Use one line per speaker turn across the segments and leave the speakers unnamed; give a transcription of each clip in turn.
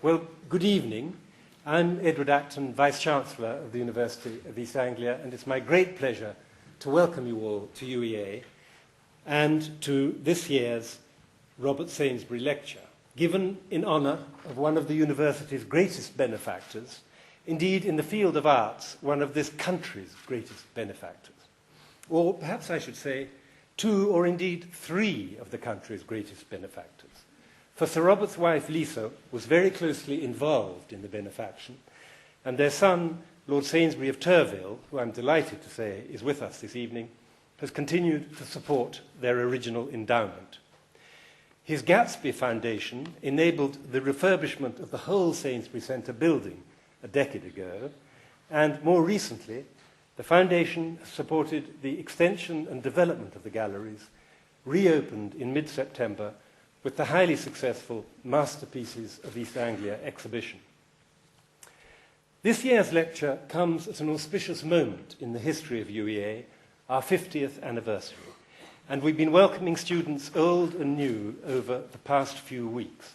Well, good evening. I'm Edward Acton, Vice-Chancellor of the University of East Anglia, and it's my great pleasure to welcome you all to UEA and to this year's Robert Sainsbury Lecture, given in honour of one of the university's greatest benefactors, indeed in the field of arts, one of this country's greatest benefactors. Or perhaps I should say, two or indeed three of the country's greatest benefactors. For Sir Robert's wife, Lisa, was very closely involved in the benefaction, and their son, Lord Sainsbury of Turville, who I'm delighted to say is with us this evening, has continued to support their original endowment. His Gatsby Foundation enabled the refurbishment of the whole Sainsbury Centre building a decade ago, and more recently, the foundation supported the extension and development of the galleries, reopened in mid-September with the highly successful Masterpieces of East Anglia exhibition. This year's lecture comes at an auspicious moment in the history of UEA, our 50th anniversary, and we've been welcoming students old and new over the past few weeks.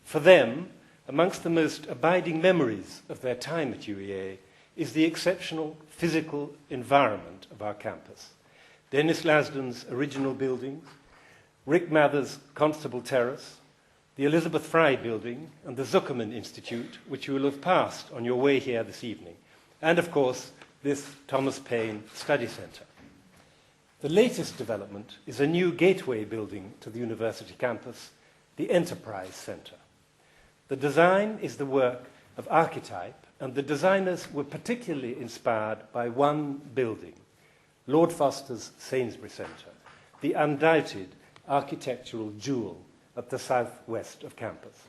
For them, amongst the most abiding memories of their time at UEA is the exceptional physical environment of our campus. Dennis Lasdon's original buildings, Rick Mather's Constable Terrace, the Elizabeth Fry Building, and the Zuckerman Institute, which you will have passed on your way here this evening, and of course, this Thomas Paine Study Centre. The latest development is a new gateway building to the university campus, the Enterprise Centre. The design is the work of archetype, and the designers were particularly inspired by one building, Lord Foster's Sainsbury Centre, the undoubted architectural jewel at the southwest of campus.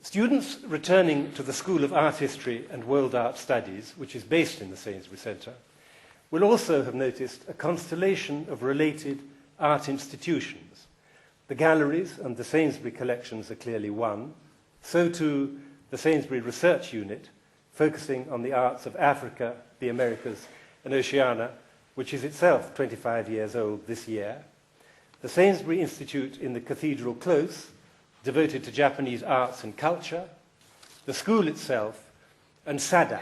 Students returning to the School of Art History and World Art Studies, which is based in the Sainsbury Centre, will also have noticed a constellation of related art institutions. The galleries and the Sainsbury collections are clearly one, so too the Sainsbury Research Unit, focusing on the arts of Africa, the Americas, and Oceania, which is itself 25 years old this year. The Sainsbury Institute in the Cathedral Close, devoted to Japanese arts and culture, the school itself, and SADC,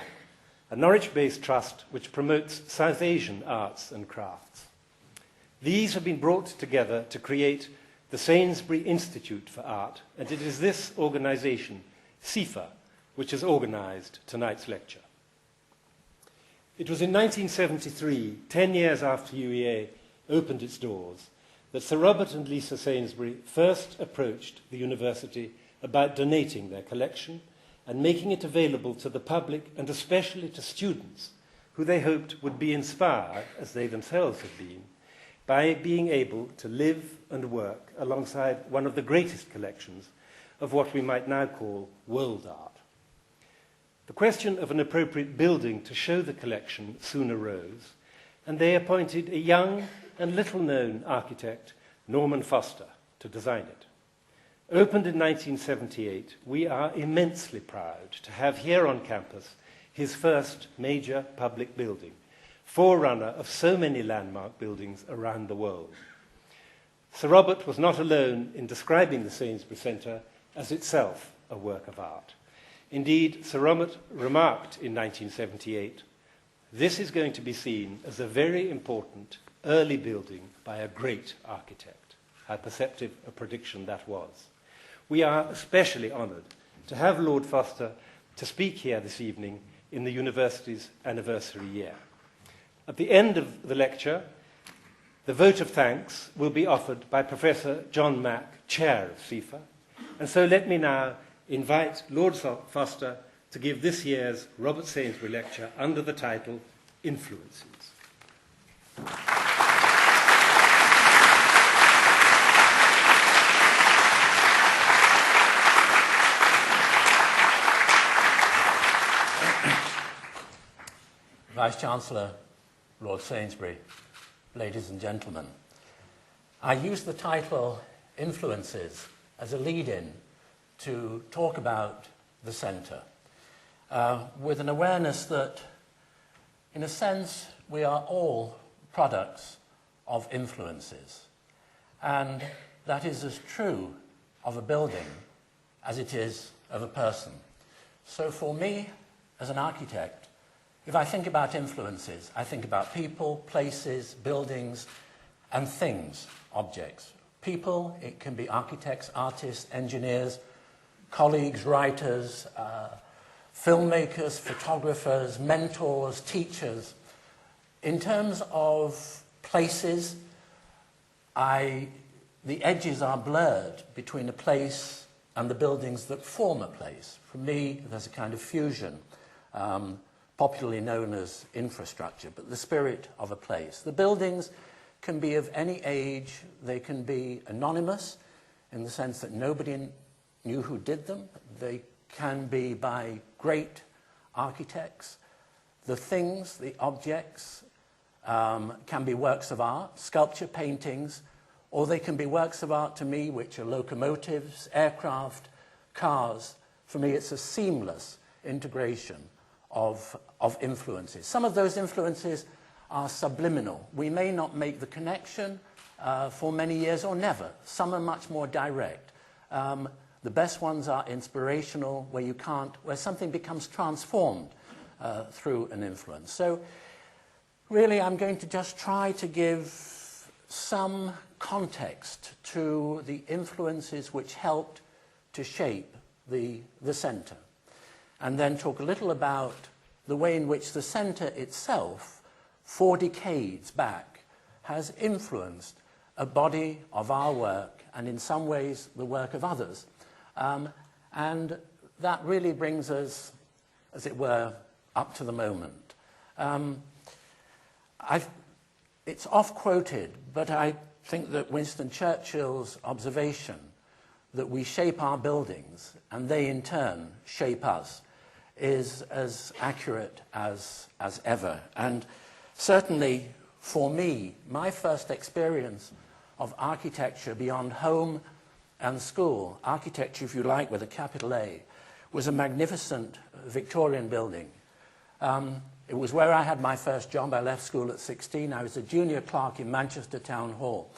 a Norwich-based trust which promotes South Asian arts and crafts. These have been brought together to create the Sainsbury Institute for Art, and it is this organisation, SIFA, which has organised tonight's lecture. It was in 1973, 10 years after UEA opened its doors, that Sir Robert and Lisa Sainsbury first approached the university about donating their collection and making it available to the public and especially to students who they hoped would be inspired, as they themselves had been, by being able to live and work alongside one of the greatest collections of what we might now call world art. The question of an appropriate building to show the collection soon arose, and they appointed a young and little-known architect, Norman Foster, to design it. Opened in 1978, we are immensely proud to have here on campus his first major public building, forerunner of so many landmark buildings around the world. Sir Robert was not alone in describing the Sainsbury Centre as itself a work of art. Indeed, Sir Robert remarked in 1978, "This is going to be seen as a very important early building by a great architect." How perceptive a prediction that was. We are especially honoured to have Lord Foster to speak here this evening in the university's anniversary year. At the end of the lecture, the vote of thanks will be offered by Professor John Mack, Chair of SIFA. And so let me now invite Lord Foster to give this year's Robert Sainsbury Lecture under the title Influences.
Vice-Chancellor, Lord Sainsbury, ladies and gentlemen, I use the title Influences as a lead-in to talk about the centre, with an awareness that, in a sense, we are all products of influences, and that is as true of a building as it is of a person. So for me, as an architect, if I think about influences, I think about people, places, buildings, and things, objects. People, it can be architects, artists, engineers, colleagues, writers, filmmakers, photographers, mentors, teachers. In terms of places, the edges are blurred between a place and the buildings that form a place. For me, there's a kind of fusion, popularly known as infrastructure, but the spirit of a place. The buildings can be of any age. They can be anonymous in the sense that nobody knew who did them. They can be by great architects. The things, the objects, can be works of art, sculpture, paintings, or they can be works of art to me which are locomotives, aircraft, cars. For me, it's a seamless integration of influences. Some of those influences are subliminal. We may not make the connection for many years or never. Some are much more direct. The best ones are inspirational, where something becomes transformed through an influence. So really, I'm going to just try to give some context to the influences which helped to shape the centre, and then talk a little about the way in which the centre itself, 4 decades back, has influenced a body of our work, and in some ways the work of others. And that really brings us, as it were, up to the moment. It's oft-quoted, but I think that Winston Churchill's observation that we shape our buildings and they in turn shape us is as accurate as ever. And certainly for me, my first experience of architecture beyond home and school, architecture, if you like, with a capital A, was a magnificent Victorian building. It was where I had my first job. I left school at 16. I was a junior clerk in Manchester Town Hall.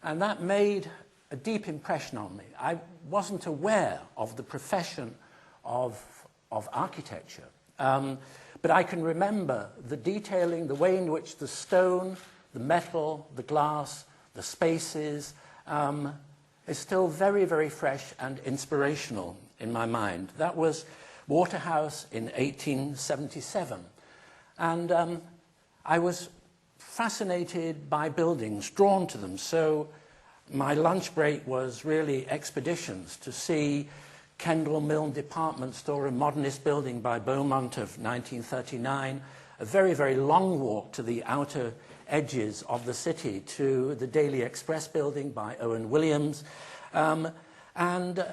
And that made a deep impression on me. I wasn't aware of the profession of architecture. But I can remember the detailing, the way in which the stone, the metal, the glass, the spaces, is still very, very fresh and inspirational in my mind. That was Waterhouse in 1877. And I was fascinated by buildings, drawn to them. So my lunch break was really expeditions to see Kendall Milne Department Store, a modernist building by Beaumont of 1939, a very, very long walk to the outer edges of the city to the Daily Express building by Owen Williams, and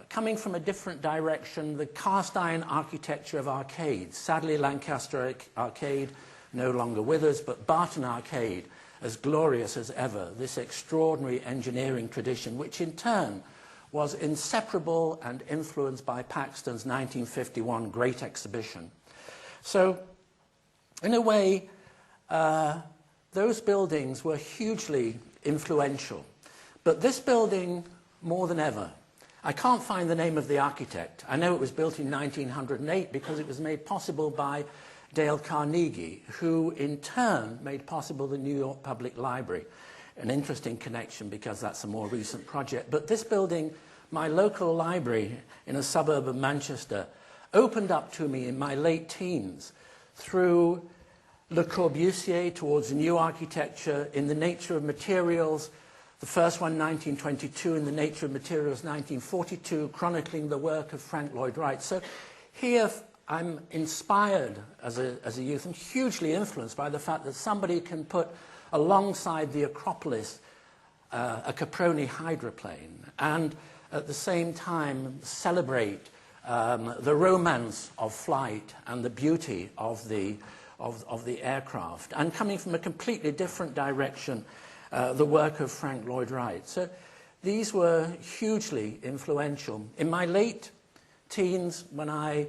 coming from a different direction, the cast iron architecture of arcades. Sadly, Lancaster Arcade no longer with us, but Barton Arcade, as glorious as ever, this extraordinary engineering tradition, which in turn was inseparable and influenced by Paxton's 1951 Great Exhibition. So, in a way, those buildings were hugely influential. But this building, more than ever, I can't find the name of the architect. I know it was built in 1908 because it was made possible by Dale Carnegie, who in turn made possible the New York Public Library. An interesting connection because that's a more recent project. But this building, my local library in a suburb of Manchester, opened up to me in my late teens through Le Corbusier towards new architecture in the nature of materials. The first one, 1922, in the nature of materials, 1942, chronicling the work of Frank Lloyd Wright. So here I'm inspired as a youth and hugely influenced by the fact that somebody can put alongside the Acropolis a Caproni hydroplane and at the same time celebrate the romance of flight and the beauty of the aircraft, and coming from a completely different direction, the work of Frank Lloyd Wright. So these were hugely influential. In my late teens, when I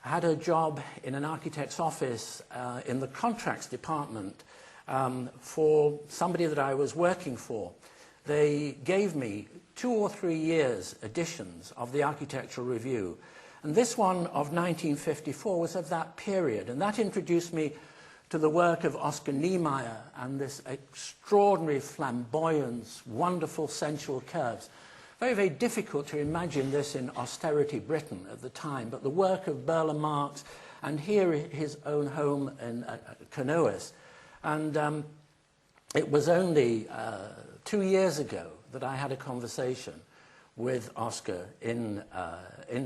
had a job in an architect's office in the contracts department for somebody that I was working for, they gave me 2 or 3 years editions of the Architectural Review. And this one of 1954 was of that period, and that introduced me to the work of Oscar Niemeyer and this extraordinary flamboyance, wonderful sensual curves. Very, very difficult to imagine this in austerity Britain at the time, but the work of Burle Marx, and here his own home in Canoas. And it was only 2 years ago that I had a conversation with Oscar in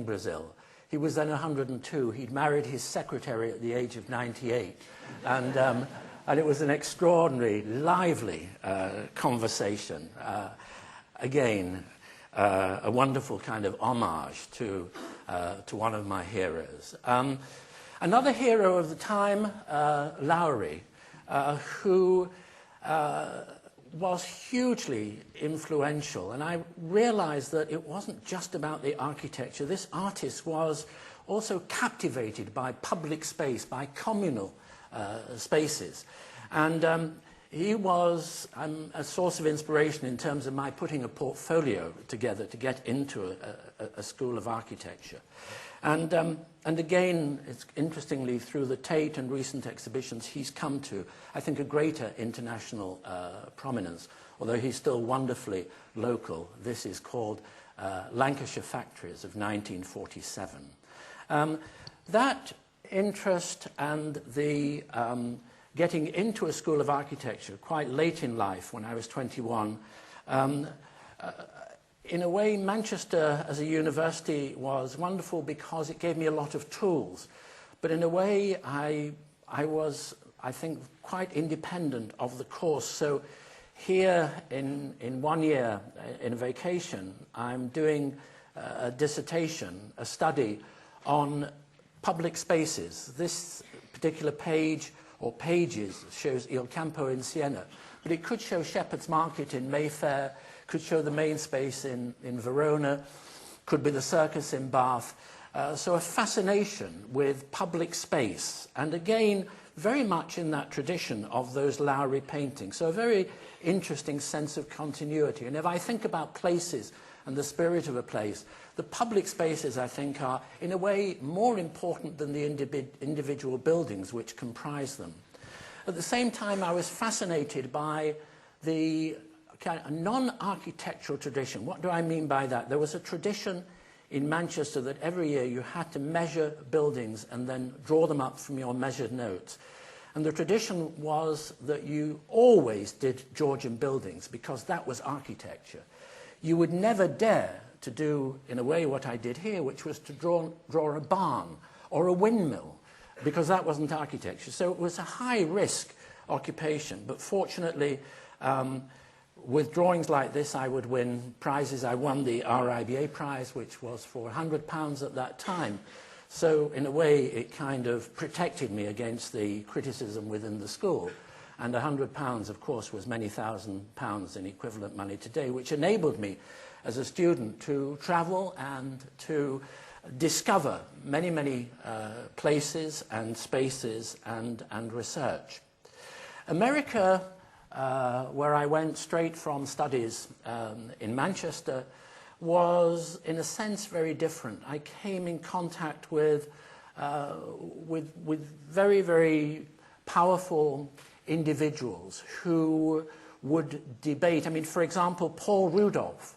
Brazil. He was then 102. He'd married his secretary at the age of 98. And it was an extraordinary, lively conversation. Again, a wonderful kind of homage to one of my heroes. Another hero of the time, Lowry, who was hugely influential, and I realized that it wasn't just about the architecture. This artist was also captivated by public space, by communal spaces, and he was a source of inspiration in terms of my putting a portfolio together to get into a school of architecture. And again, it's interestingly, through the Tate and recent exhibitions, he's come to, I think, a greater international prominence, although he's still wonderfully local. This is called Lancashire Factories of 1947. That interest and the getting into a school of architecture quite late in life, when I was 21, in a way, Manchester as a university was wonderful because it gave me a lot of tools. But in a way, I was, I think, quite independent of the course. So here in 1 year, in a vacation, I'm doing a dissertation, a study on public spaces. This particular page, or pages, shows Il Campo in Siena. But it could show Shepherd's Market in Mayfair, could show the main space in Verona, could be the circus in Bath. So a fascination with public space, and again, very much in that tradition of those Lowry paintings. So a very interesting sense of continuity. And if I think about places and the spirit of a place, the public spaces, I think, are in a way more important than the individual buildings which comprise them. At the same time, I was fascinated by the a non-architectural tradition. What do I mean by that? There was a tradition in Manchester that every year you had to measure buildings and then draw them up from your measured notes. And the tradition was that you always did Georgian buildings because that was architecture. You would never dare to do, in a way, what I did here, which was to draw a barn or a windmill, because that wasn't architecture. So it was a high-risk occupation, but fortunately, with drawings like this, I would win prizes. I won the RIBA prize, which was for £100 at that time. So in a way, it kind of protected me against the criticism within the school. And £100, of course, was many £1,000s in equivalent money today, which enabled me as a student to travel and to discover many, many places and spaces and research. America, where I went straight from studies in Manchester, was in a sense very different. I came in contact with very, very powerful individuals who would debate. I mean, for example, Paul Rudolph.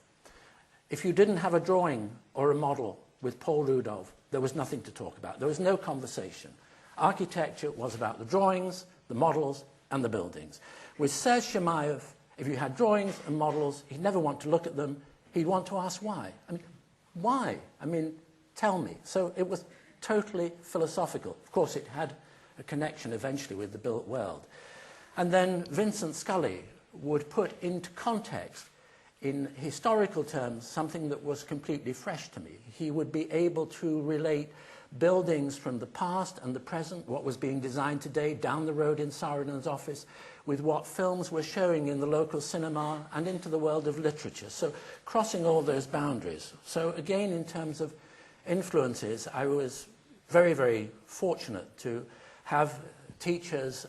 If you didn't have a drawing or a model with Paul Rudolph, there was nothing to talk about. There was no conversation. Architecture was about the drawings, the models, and the buildings. With Serge Chemaev, if you had drawings and models, he'd never want to look at them. He'd want to ask why. I mean, why? I mean, tell me. So it was totally philosophical. Of course, it had a connection eventually with the built world. And then Vincent Scully would put into context, in historical terms, something that was completely fresh to me. He would be able to relate buildings from the past and the present, what was being designed today down the road in Saarinen office, with what films were showing in the local cinema and into the world of literature. So crossing all those boundaries. So again, in terms of influences, I was very, very fortunate to have teachers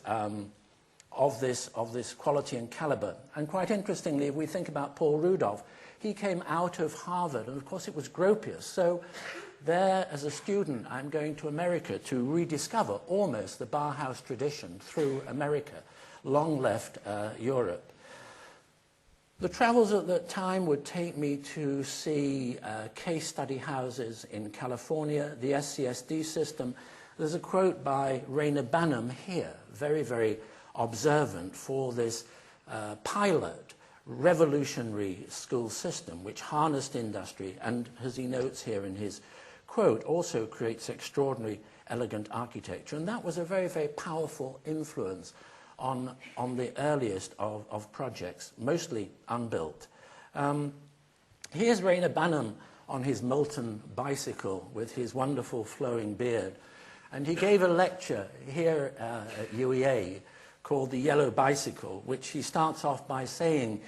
of this quality and caliber. And quite interestingly, if we think about Paul Rudolph, he came out of Harvard, and of course it was Gropius. So there, as a student, I'm going to America to rediscover almost the Bauhaus tradition through America, long left Europe. The travels at that time would take me to see case study houses in California, the SCSD system. There's a quote by Rainer Banham here, very, very observant for this pilot revolutionary school system which harnessed industry and, as he notes here in his quote, also creates extraordinary elegant architecture. And that was a very, very powerful influence on the earliest of projects, mostly unbuilt. Here's Rainer Banham on his molten bicycle with his wonderful flowing beard. And he gave a lecture here at UEA called The Yellow Bicycle, which he starts off by saying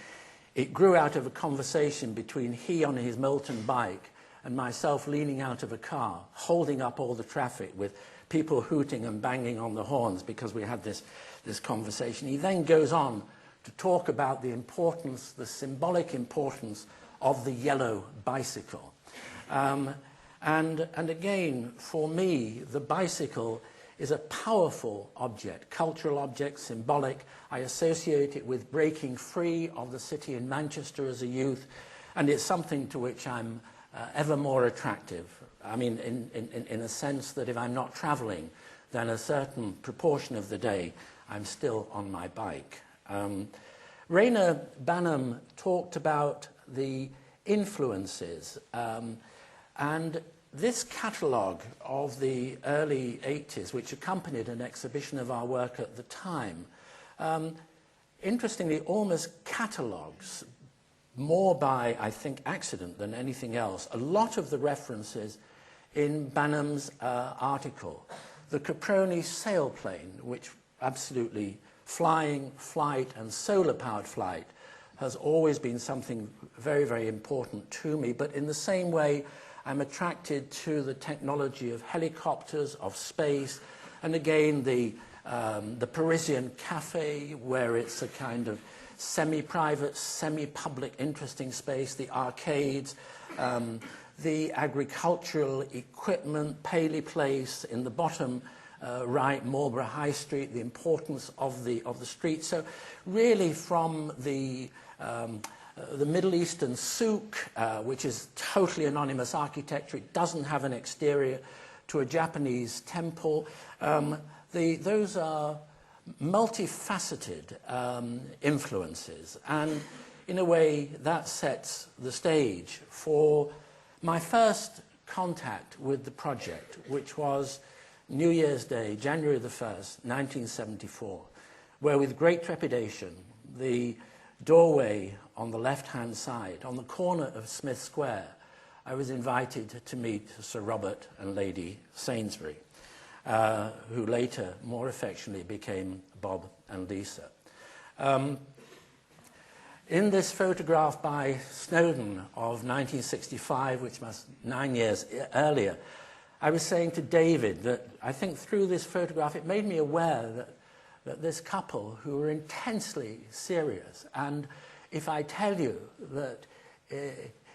it grew out of a conversation between he on his molten bike and myself leaning out of a car, holding up all the traffic with people hooting and banging on the horns because we had this conversation. He then goes on to talk about the importance, the symbolic importance of the yellow bicycle. And again, for me, the bicycle is a powerful object, cultural object, symbolic. I associate it with breaking free of the city in Manchester as a youth, and it's something to which I'm ever more attractive. I mean, in a sense that if I'm not traveling, then a certain proportion of the day I'm still on my bike. Rainer Banham talked about the influences, and this catalogue of the early 80s, which accompanied an exhibition of our work at the time, interestingly almost catalogues, more by, I think, accident than anything else, a lot of the references in Banham's article. The Caproni sailplane, which absolutely flight and solar-powered flight has always been something very, very important to me. But in the same way, I'm attracted to the technology of helicopters, of space, and again, the Parisian cafe, where it's a kind of semi-private, semi-public, interesting space, the arcades, the agricultural equipment, Paley Place in the bottom right, Marlborough High Street, the importance of the street. So really from the Middle Eastern souk, which is totally anonymous architecture, it doesn't have an exterior, to a Japanese temple. Those are multifaceted influences, and in a way that sets the stage for my first contact with the project, which was New Year's Day, January the 1st, 1974, where with great trepidation, the doorway on the left-hand side, on the corner of Smith Square, I was invited to meet Sir Robert and Lady Sainsbury, who later, more affectionately, became Bob and Lisa. In this photograph by Snowden of 1965, which was 9 years earlier, I was saying to David that I think through this photograph it made me aware that this couple who were intensely serious, and if I tell you that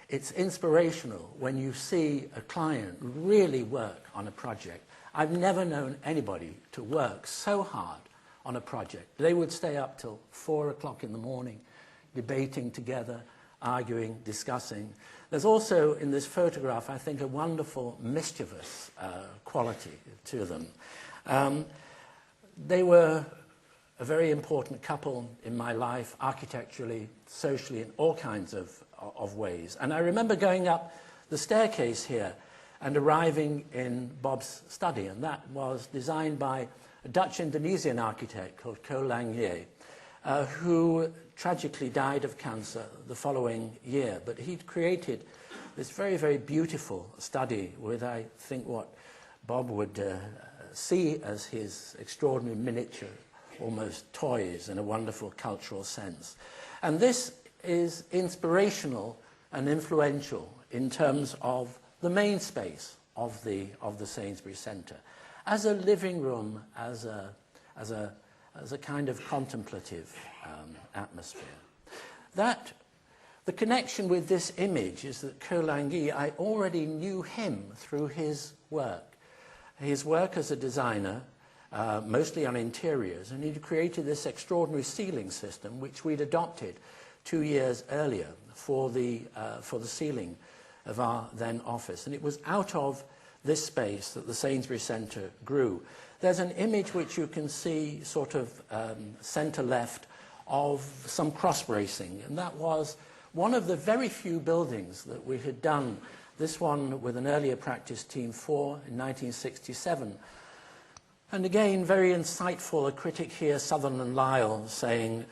it's inspirational when you see a client really work on a project. I've never known anybody to work so hard on a project. They would stay up till 4 o'clock in the morning, debating together, arguing, discussing. There's also in this photograph, I think, a wonderful mischievous quality to them. They were a very important couple in my life, architecturally, socially, in all kinds of ways. And I remember going up the staircase here and arriving in Bob's study, and that was designed by a Dutch-Indonesian architect called Ko Lang Ye, who tragically died of cancer the following year. But he'd created this very, very beautiful study with, I think, what Bob would see as his extraordinary miniature, almost toys in a wonderful cultural sense. And this is inspirational and influential in terms of the main space of the Sainsbury Centre, as a living room, as a kind of contemplative atmosphere. That The connection with this image is that Colingy, I already knew him through his work. His work as a designer, mostly on interiors, and he'd created this extraordinary ceiling system which we'd adopted 2 years earlier for the ceiling of our then office. And it was out of this space that the Sainsbury Centre grew. There's an image which you can see sort of centre left of some cross-bracing, and that was one of the very few buildings that we had done, this one with an earlier practice team for in 1967. And again, very insightful, a critic here, Sutherland Lyle, saying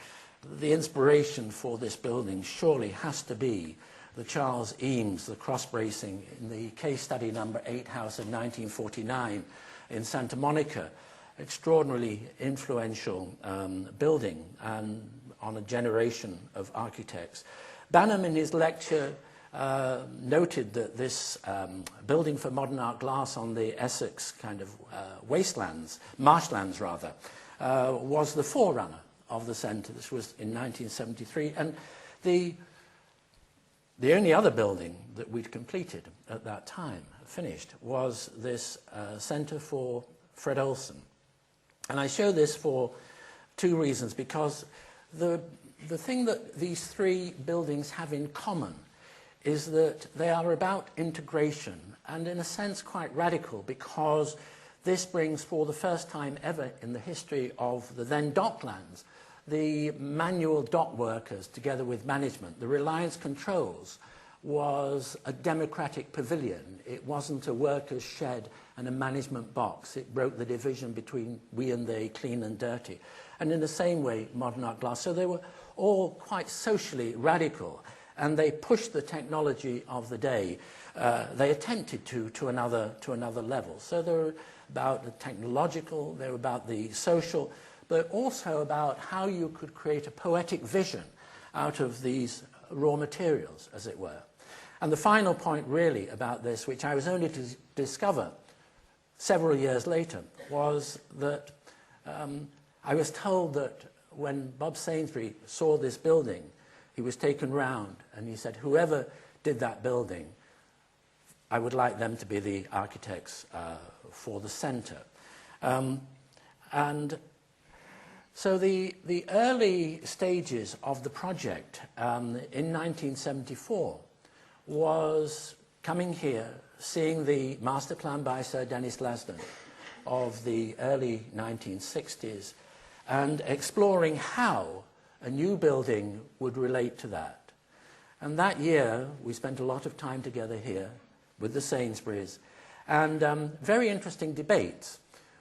the inspiration for this building surely has to be the Charles Eames, the cross-bracing in the case study number 8 house of 1949 in Santa Monica. Extraordinarily influential building and on a generation of architects. Banham, in his lecture, noted that this building for modern art glass on the Essex kind of wastelands, marshlands rather, was the forerunner of the centre. This was in 1973. And the only other building that we'd completed at that time, finished, was this centre for Fred Olsen. And I show this for 2 reasons, because the thing that these 3 buildings have in common is that they are about integration, and in a sense quite radical, because this brings, for the first time ever in the history of the then docklands, the manual dock workers together with management. The Reliance Controls was a democratic pavilion. It wasn't a worker's shed and a management box. It broke the division between we and they, clean and dirty. And in the same way, modern art glass. So they were all quite socially radical, and they pushed the technology of the day. They attempted to another level. So they were about the technological, they were about the social, but also about how you could create a poetic vision out of these raw materials, as it were. And the final point really about this, which I was only to discover several years later, was that I was told that when Bob Sainsbury saw this building, he was taken round and he said, whoever did that building, I would like them to be the architects for the centre. And so the early stages of the project in 1974 was coming here, seeing the master plan by Sir Dennis Lasdon of the early 1960s, and exploring how a new building would relate to that. And that year, we spent a lot of time together here with the Sainsburys, and very interesting debates.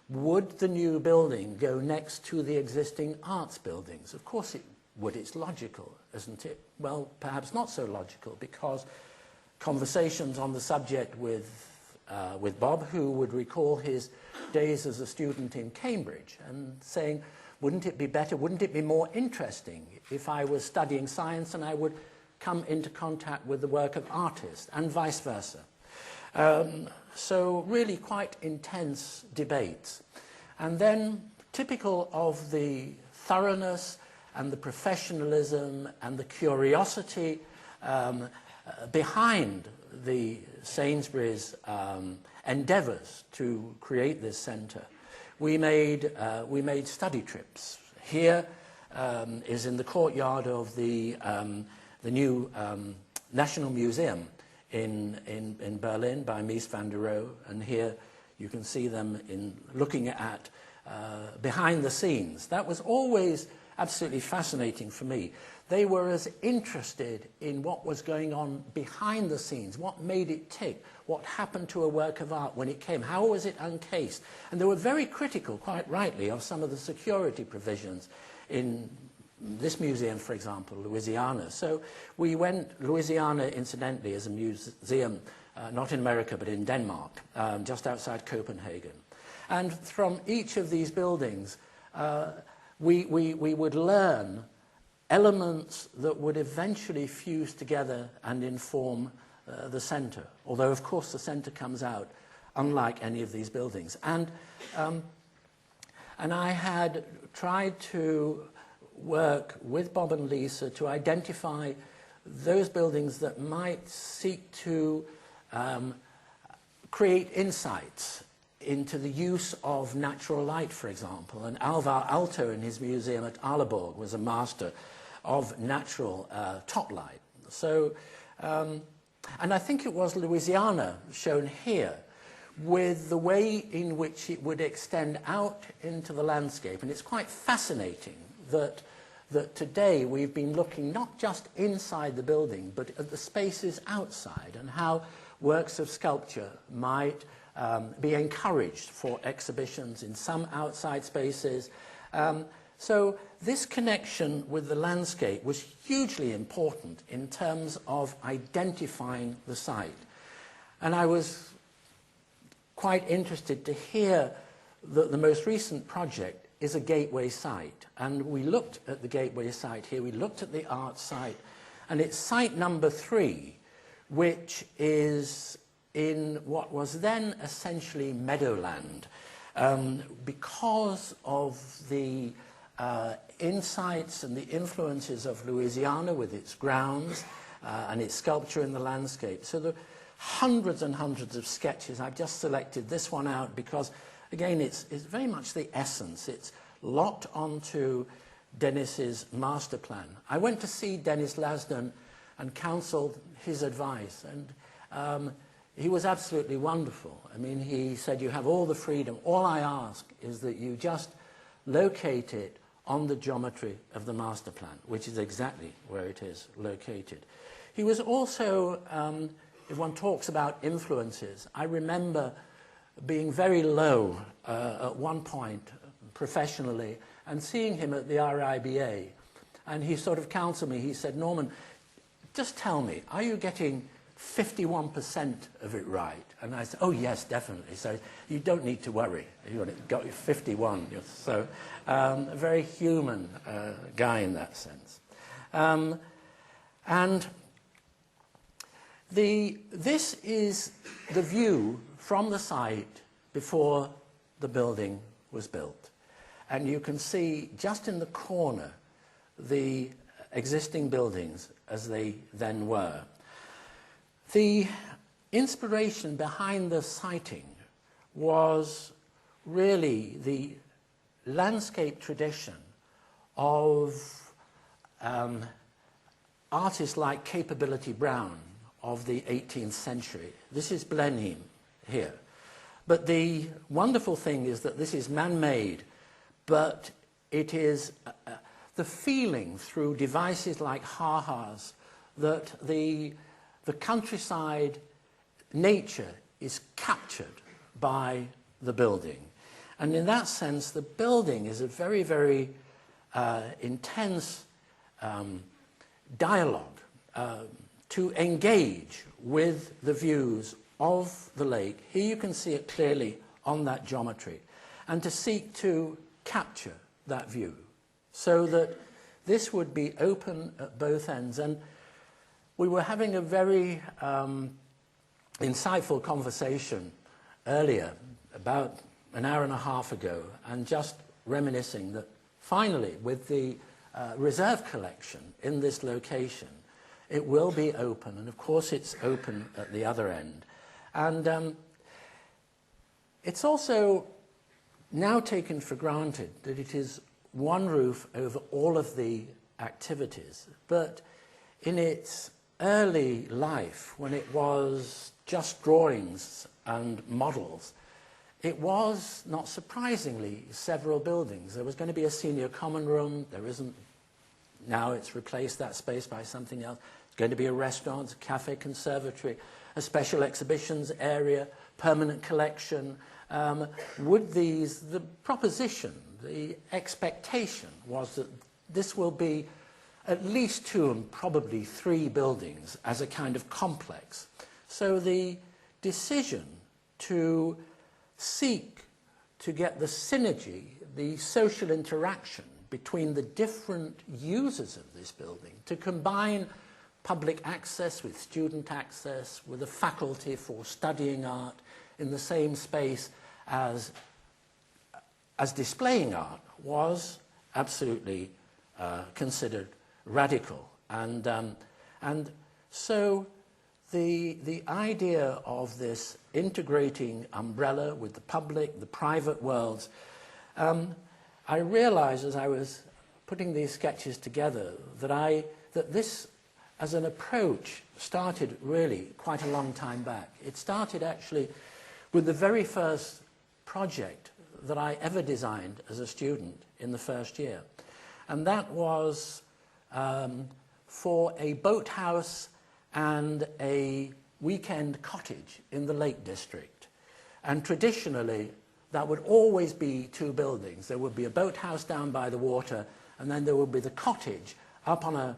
Would the new building go next to the existing arts buildings? Of course it would. It's logical, isn't it? Well, perhaps not so logical, because conversations on the subject with Bob, who would recall his days as a student in Cambridge, and saying, wouldn't it be better, wouldn't it be more interesting if I was studying science and I would come into contact with the work of artists, and vice versa? So really quite intense debates. And then, typical of the thoroughness and the professionalism and the curiosity behind the Sainsbury's endeavours to create this centre, we made study trips. Here is in the courtyard of the new National Museum in Berlin by Mies van der Rohe, and here you can see them in looking at behind the scenes. That was always absolutely fascinating for me. They were as interested in what was going on behind the scenes, what made it tick, what happened to a work of art when it came, how was it uncased. And they were very critical, quite rightly, of some of the security provisions in this museum, for example, Louisiana. So we went, Louisiana, incidentally, is a museum, not in America, but in Denmark, just outside Copenhagen. And from each of these buildings, we would learn elements that would eventually fuse together and inform the centre. Although, of course, the centre comes out unlike any of these buildings. And I had tried to work with Bob and Lisa to identify those buildings that might seek to create insights into the use of natural light, for example. And Alvar Aalto in his museum at Arleborg was a master of natural top light. So, and I think it was Louisiana shown here with the way in which it would extend out into the landscape. And it's quite fascinating that today we've been looking not just inside the building, but at the spaces outside and how works of sculpture might be encouraged for exhibitions in some outside spaces. So this connection with the landscape was hugely important in terms of identifying the site. And I was quite interested to hear that the most recent project is a gateway site. And we looked at the gateway site here, we looked at the art site, and it's site number 3, which is in what was then essentially meadowland, because of the insights and the influences of Louisiana with its grounds and its sculpture in the landscape. So there are hundreds and hundreds of sketches. I've just selected this one out because, again, it's very much the essence. It's locked onto Dennis's master plan. I went to see Dennis Lasdun and counselled his advice, and he was absolutely wonderful. I mean, he said, you have all the freedom. All I ask is that you just locate it on the geometry of the master plan, which is exactly where it is located. He was also, if one talks about influences, I remember being very low at one point professionally and seeing him at the RIBA. And he sort of counseled me. He said, Norman, just tell me, are you getting 51% of it right? And I said, oh, yes, definitely. So you don't need to worry. You got 51. So a very human guy in that sense. And this is the view from the site before the building was built. And you can see just in the corner the existing buildings as they then were. The inspiration behind the siting was really the landscape tradition of artists like Capability Brown of the 18th century. This is Blenheim here. But the wonderful thing is that this is man-made, but it is the feeling through devices like ha-has that the countryside nature is captured by the building. And in that sense, the building is a very, very intense dialogue to engage with the views of the lake. Here you can see it clearly on that geometry, and to seek to capture that view so that this would be open at both ends. And we were having a very insightful conversation earlier, about an hour and a half ago, and just reminiscing that finally, with the reserve collection in this location, it will be open, and of course it's open at the other end. And it's also now taken for granted that it is one roof over all of the activities, but in its early life, when it was just drawings and models, it was, not surprisingly, several buildings. There was going to be a senior common room. There isn't. Now it's replaced that space by something else. It's going to be a restaurant, a cafe, conservatory, a special exhibitions area, permanent collection. The proposition, the expectation was that this will be at least 2 and probably 3 buildings as a kind of complex. So the decision to seek to get the synergy, the social interaction between the different users of this building, to combine public access with student access, with a faculty for studying art in the same space as displaying art, was absolutely considered radical. And And so the idea of this integrating umbrella with the public, the private worlds, I realized as I was putting these sketches together that this, as an approach, started really quite a long time back. It started actually with the very first project that I ever designed as a student in the first year. And that was for a boathouse and a weekend cottage in the Lake District. And traditionally, that would always be two buildings. There would be a boathouse down by the water, and then there would be the cottage up on a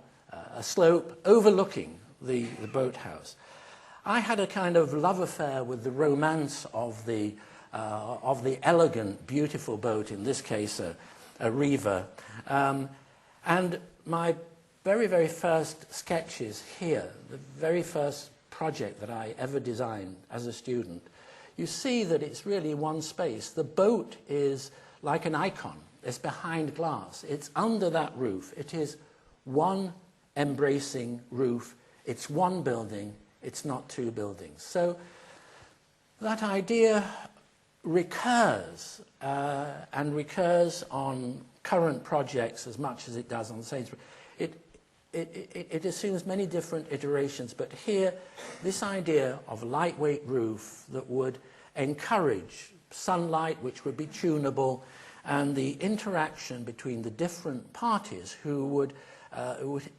slope overlooking the boathouse. I had a kind of love affair with the romance of the elegant, beautiful boat, in this case a reaver. And my very, very first sketches here, the very first project that I ever designed as a student, you see that it's really one space. The boat is like an icon. It's behind glass. It's under that roof. It is one embracing roof. It's one building. It's not two buildings. So that idea recurs and recurs on current projects as much as it does on Sainsbury. It assumes many different iterations, but here, this idea of a lightweight roof that would encourage sunlight, which would be tunable, and the interaction between the different parties who would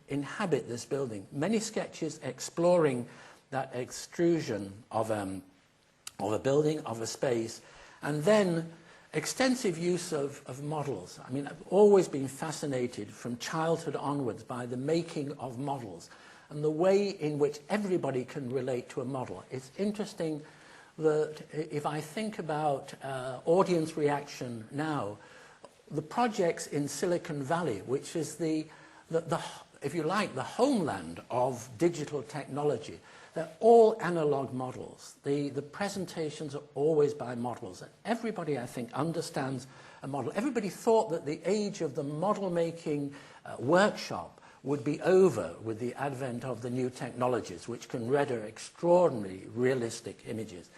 inhabit this building. Many sketches exploring that extrusion of a building, of a space, and then extensive use of models. I mean, I've always been fascinated from childhood onwards by the making of models and the way in which everybody can relate to a model. It's interesting that if I think about audience reaction now, the projects in Silicon Valley, which is the if you like, the homeland of digital technology, they're all analog models. The presentations are always by models. And everybody, I think, understands a model. Everybody thought that the age of the model-making workshop would be over with the advent of the new technologies, which can render extraordinary realistic images.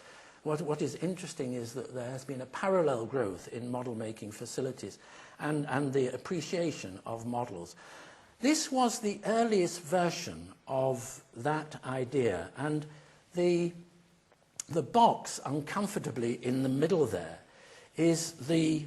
What is interesting is that there has been a parallel growth in model-making facilities and the appreciation of models. This was the earliest version of that idea, and the box uncomfortably in the middle there is the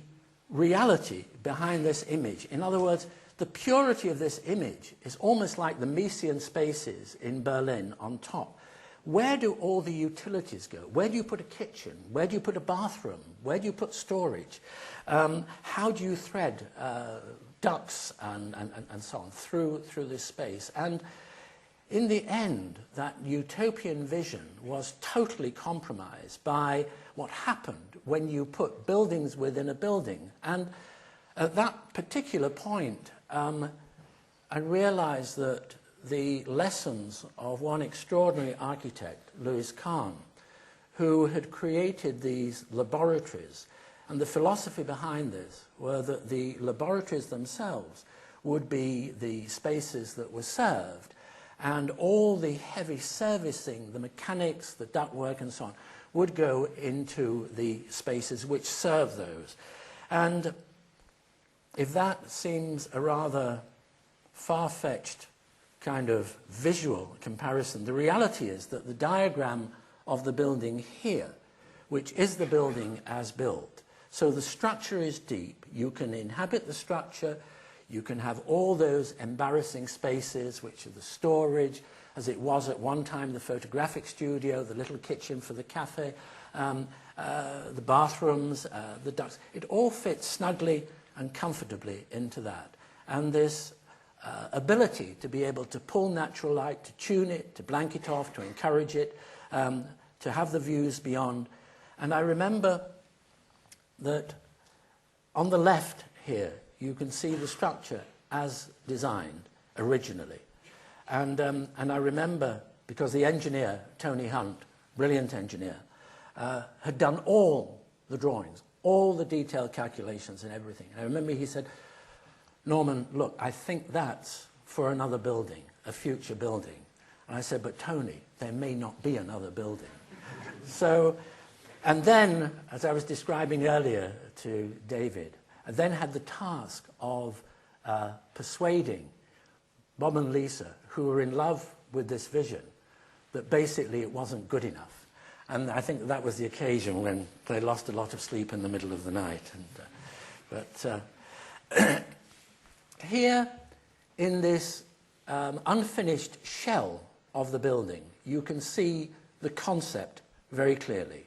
reality behind this image. In other words, the purity of this image is almost like the Messian spaces in Berlin on top. Where do all the utilities go? Where do you put a kitchen? Where do you put a bathroom? Where do you put storage? How do you thread ducts and so on through this space? And in the end, that utopian vision was totally compromised by what happened when you put buildings within a building. And at that particular point, I realized that the lessons of one extraordinary architect, Louis Kahn, who had created these laboratories. And the philosophy behind this were that the laboratories themselves would be the spaces that were served, and all the heavy servicing, the mechanics, the ductwork and so on, would go into the spaces which serve those. And if that seems a rather far-fetched kind of visual comparison, the reality is that the diagram of the building here, which is the building as built, so the structure is deep, you can inhabit the structure, you can have all those embarrassing spaces, which are the storage, as it was at one time the photographic studio, the little kitchen for the cafe, the bathrooms, the ducts. It all fits snugly and comfortably into that. And this ability to be able to pull natural light, to tune it, to blank it off, to encourage it, to have the views beyond. And I remember that on the left here, you can see the structure as designed originally. And I remember, because the engineer, Tony Hunt, brilliant engineer, had done all the drawings, all the detailed calculations and everything. And I remember he said, "Norman, look, I think that's for another building, a future building." And I said, but Tony, there may not be another building. So, and then, as I was describing earlier to David, I then had the task of persuading Bob and Lisa, who were in love with this vision, that basically it wasn't good enough. And I think that was the occasion when they lost a lot of sleep in the middle of the night. But here, in this unfinished shell of the building, you can see the concept very clearly.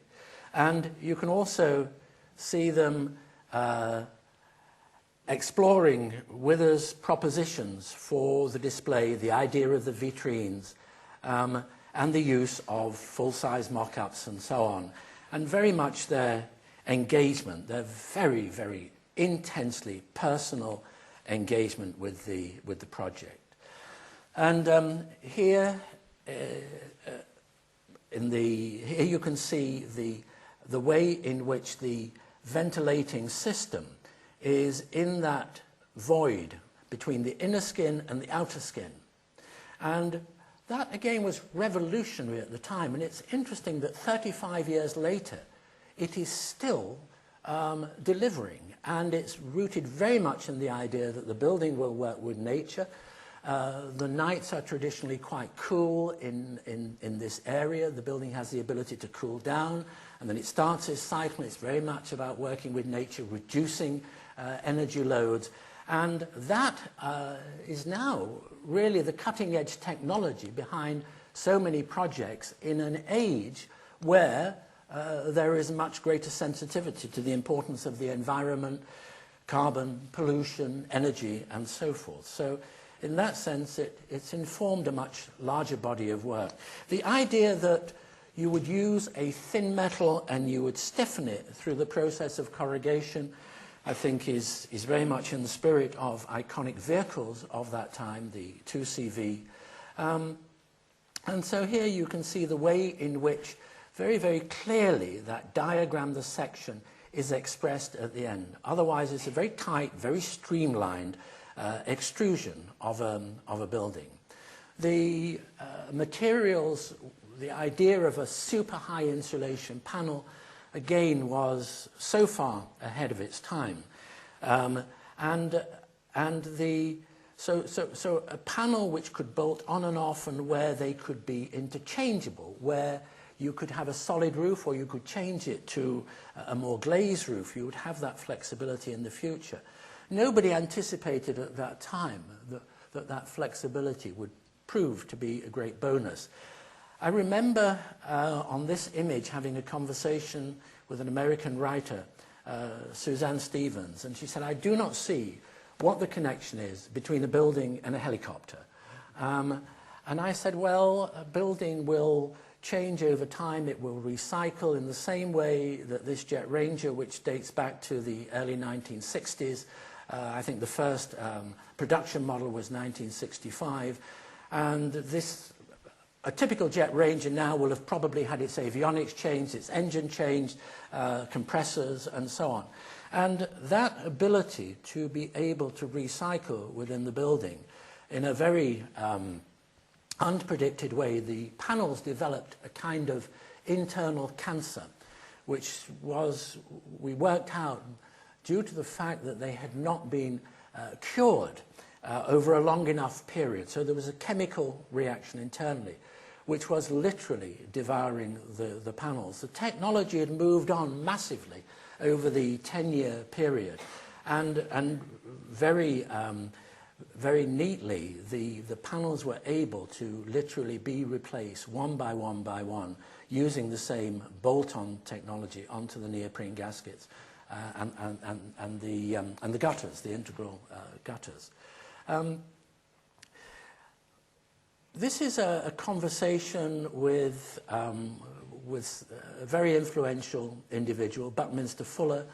And you can also see them exploring Wither's propositions for the display, the idea of the vitrines, and the use of full-size mock-ups and so on, and very much their engagement, their very, very intensely personal engagement with the project. And here you can see the way in which the ventilating system is in that void between the inner skin and the outer skin. And that, again, was revolutionary at the time. And it's interesting that 35 years later, it is still delivering. And it's rooted very much in the idea that the building will work with nature. The nights are traditionally quite cool in this area. The building has the ability to cool down. And then it starts its cycle. It's very much about working with nature, reducing energy loads. And that is now really the cutting-edge technology behind so many projects in an age where there is much greater sensitivity to the importance of the environment, carbon, pollution, energy, and so forth. So in that sense, it's informed a much larger body of work. The idea that you would use a thin metal and you would stiffen it through the process of corrugation, I think is very much in the spirit of iconic vehicles of that time, the 2CV. And so here you can see the way in which very, very clearly that diagram, the section, is expressed at the end. Otherwise, it's a very tight, very streamlined extrusion of a building. The materials, the idea of a super high insulation panel, again, was so far ahead of its time. So a panel which could bolt on and off and where they could be interchangeable, where you could have a solid roof or you could change it to a more glazed roof. You would have that flexibility in the future. Nobody anticipated at that time that flexibility would prove to be a great bonus. I remember on this image having a conversation with an American writer, Suzanne Stevens, and she said, I do not see what the connection is between a building and a helicopter. And I said, well, a building will change over time, it will recycle in the same way that this Jet Ranger, which dates back to the early 1960s, I think the first production model was 1965, and a typical Jet Ranger now will have probably had its avionics changed, its engine changed, compressors, and so on. And that ability to be able to recycle within the building in a very unpredicted way, the panels developed a kind of internal cancer, which we worked out due to the fact that they had not been cured over a long enough period. So there was a chemical reaction internally, which was literally devouring the panels. The technology had moved on massively over the 10-year period, and very neatly the panels were able to literally be replaced one by one by one using the same bolt-on technology onto the neoprene gaskets and the gutters, the integral gutters. This is a conversation with a very influential individual, Buckminster Fuller,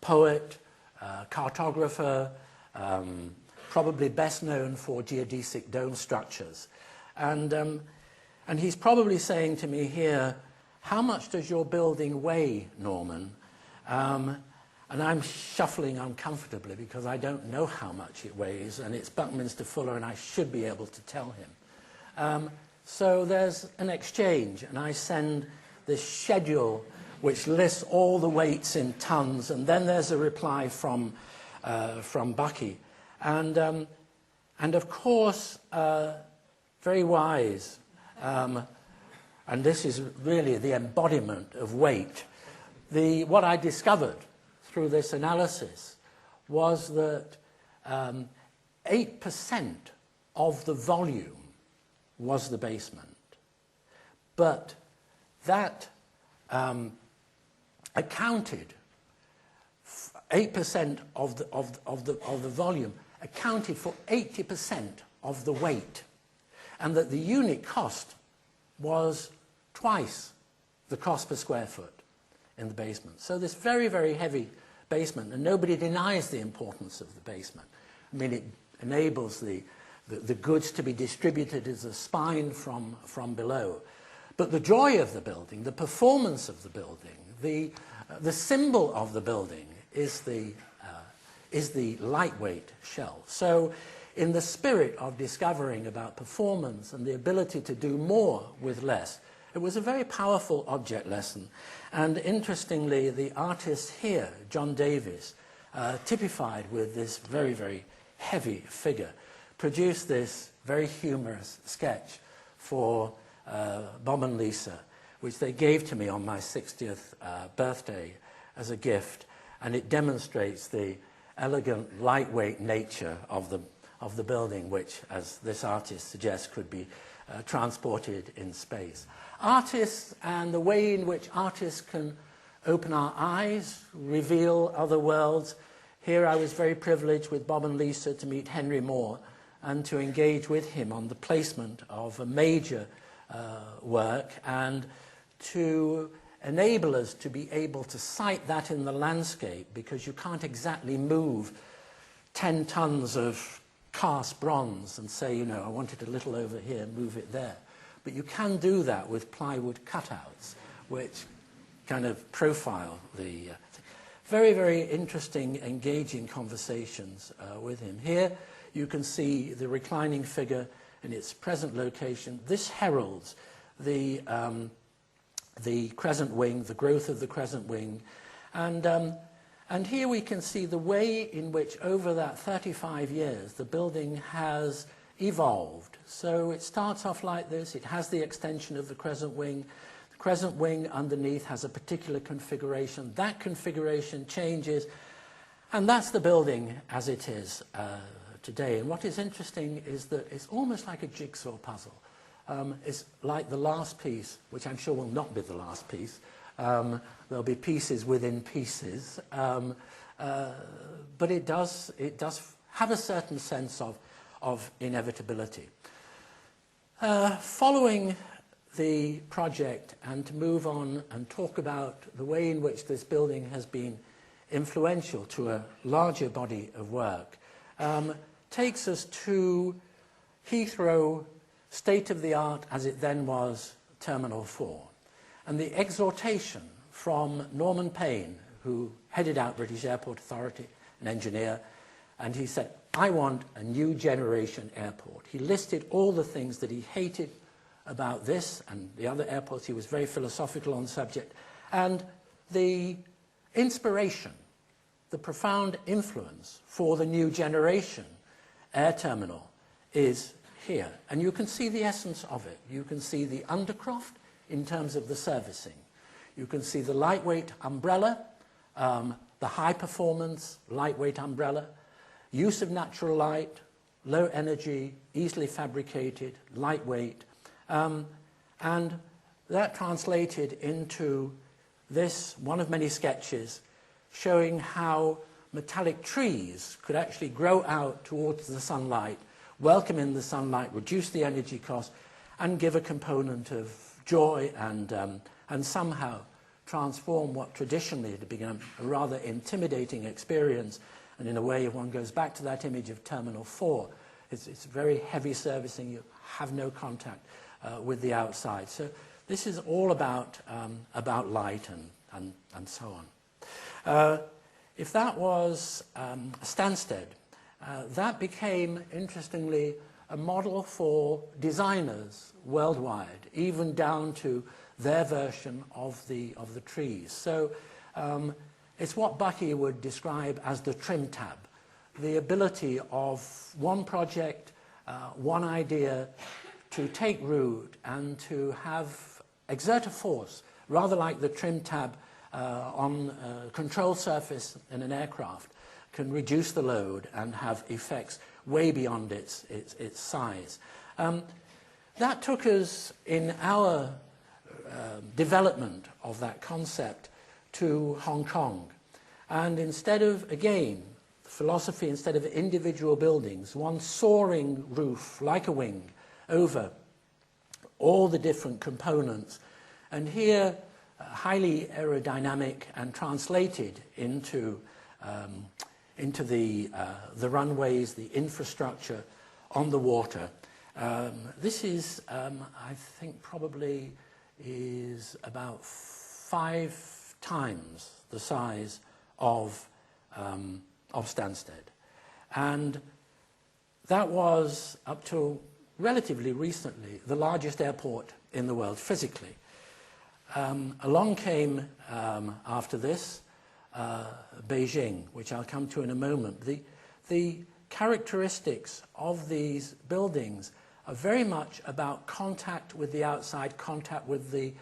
poet, cartographer, probably best known for geodesic dome structures. And he's probably saying to me here, how much does your building weigh, Norman? And I'm shuffling uncomfortably because I don't know how much it weighs, and it's Buckminster Fuller, and I should be able to tell him. So there's an exchange, and I send this schedule which lists all the weights in tons, and then there's a reply from Bucky. And of course, very wise, and this is really the embodiment of weight. What I discovered through this analysis was that 8% of the volume was the basement, but that accounted 8% of the volume accounted for 80% of the weight, and that the unit cost was twice the cost per square foot in the basement. So this very, very heavy basement, and nobody denies the importance of the basement. I mean, it enables the goods to be distributed as a spine from below. But the joy of the building, the performance of the building, the symbol of the building is the lightweight shell. So in the spirit of discovering about performance and the ability to do more with less, it was a very powerful object lesson. And interestingly, the artist here, John Davies, typified with this very, very heavy figure, produced this very humorous sketch for Bob and Lisa, which they gave to me on my 60th birthday as a gift. And it demonstrates the elegant, lightweight nature of the building, which, as this artist suggests, could be transported in space. Artists and the way in which artists can open our eyes, reveal other worlds. Here I was very privileged with Bob and Lisa to meet Henry Moore and to engage with him on the placement of a major work and to enable us to be able to cite that in the landscape, because you can't exactly move 10 tons of cast bronze and say, you know, I want it a little over here, move it there. But you can do that with plywood cutouts, which kind of profile the... very, very interesting, engaging conversations with him. Here you can see the reclining figure in its present location. This heralds the crescent wing, the growth of the crescent wing. And here we can see the way in which over that 35 years the building has evolved. So it starts off like this. It has the extension of the crescent wing. The crescent wing underneath has a particular configuration. That configuration changes, and that's the building as it is today. And what is interesting is that it's almost like a jigsaw puzzle. It's like the last piece, which I'm sure will not be the last piece. There'll be pieces within pieces, but it does have a certain sense of inevitability. Following the project, and to move on and talk about the way in which this building has been influential to a larger body of work, takes us to Heathrow, state-of-the-art as it then was, Terminal 4. And the exhortation from Norman Payne, who headed out British Airport Authority, an engineer, and he said, I want a new generation airport. He listed all the things that he hated about this and the other airports. He was very philosophical on the subject. And the inspiration, the profound influence for the new generation air terminal is here. And you can see the essence of it. You can see the undercroft in terms of the servicing. You can see the lightweight umbrella, the high performance lightweight umbrella, use of natural light, low energy, easily fabricated, lightweight, and that translated into this, one of many sketches, showing how metallic trees could actually grow out towards the sunlight, welcome in the sunlight, reduce the energy cost, and give a component of joy and somehow transform what traditionally had become a rather intimidating experience. And in a way, if one goes back to that image of Terminal 4, it's very heavy servicing. You have no contact with the outside. So this is all about light and so on. if that was Stansted, that became, interestingly, a model for designers worldwide, even down to their version of the trees. So it's what Bucky would describe as the trim tab, the ability of one project, one idea to take root and to exert a force, rather like the trim tab on a control surface in an aircraft, can reduce the load and have effects way beyond its size. That took us, in our development of that concept, to Hong Kong. And instead of, again, philosophy, instead of individual buildings, one soaring roof like a wing over all the different components, and here highly aerodynamic and translated into the runways, the infrastructure on the water. This is, I think, probably is about 5 times the size of Stansted. And that was, up to relatively recently, the largest airport in the world physically. Along came, after this, Beijing, which I'll come to in a moment. The characteristics of these buildings are very much about contact with the outside, contact with the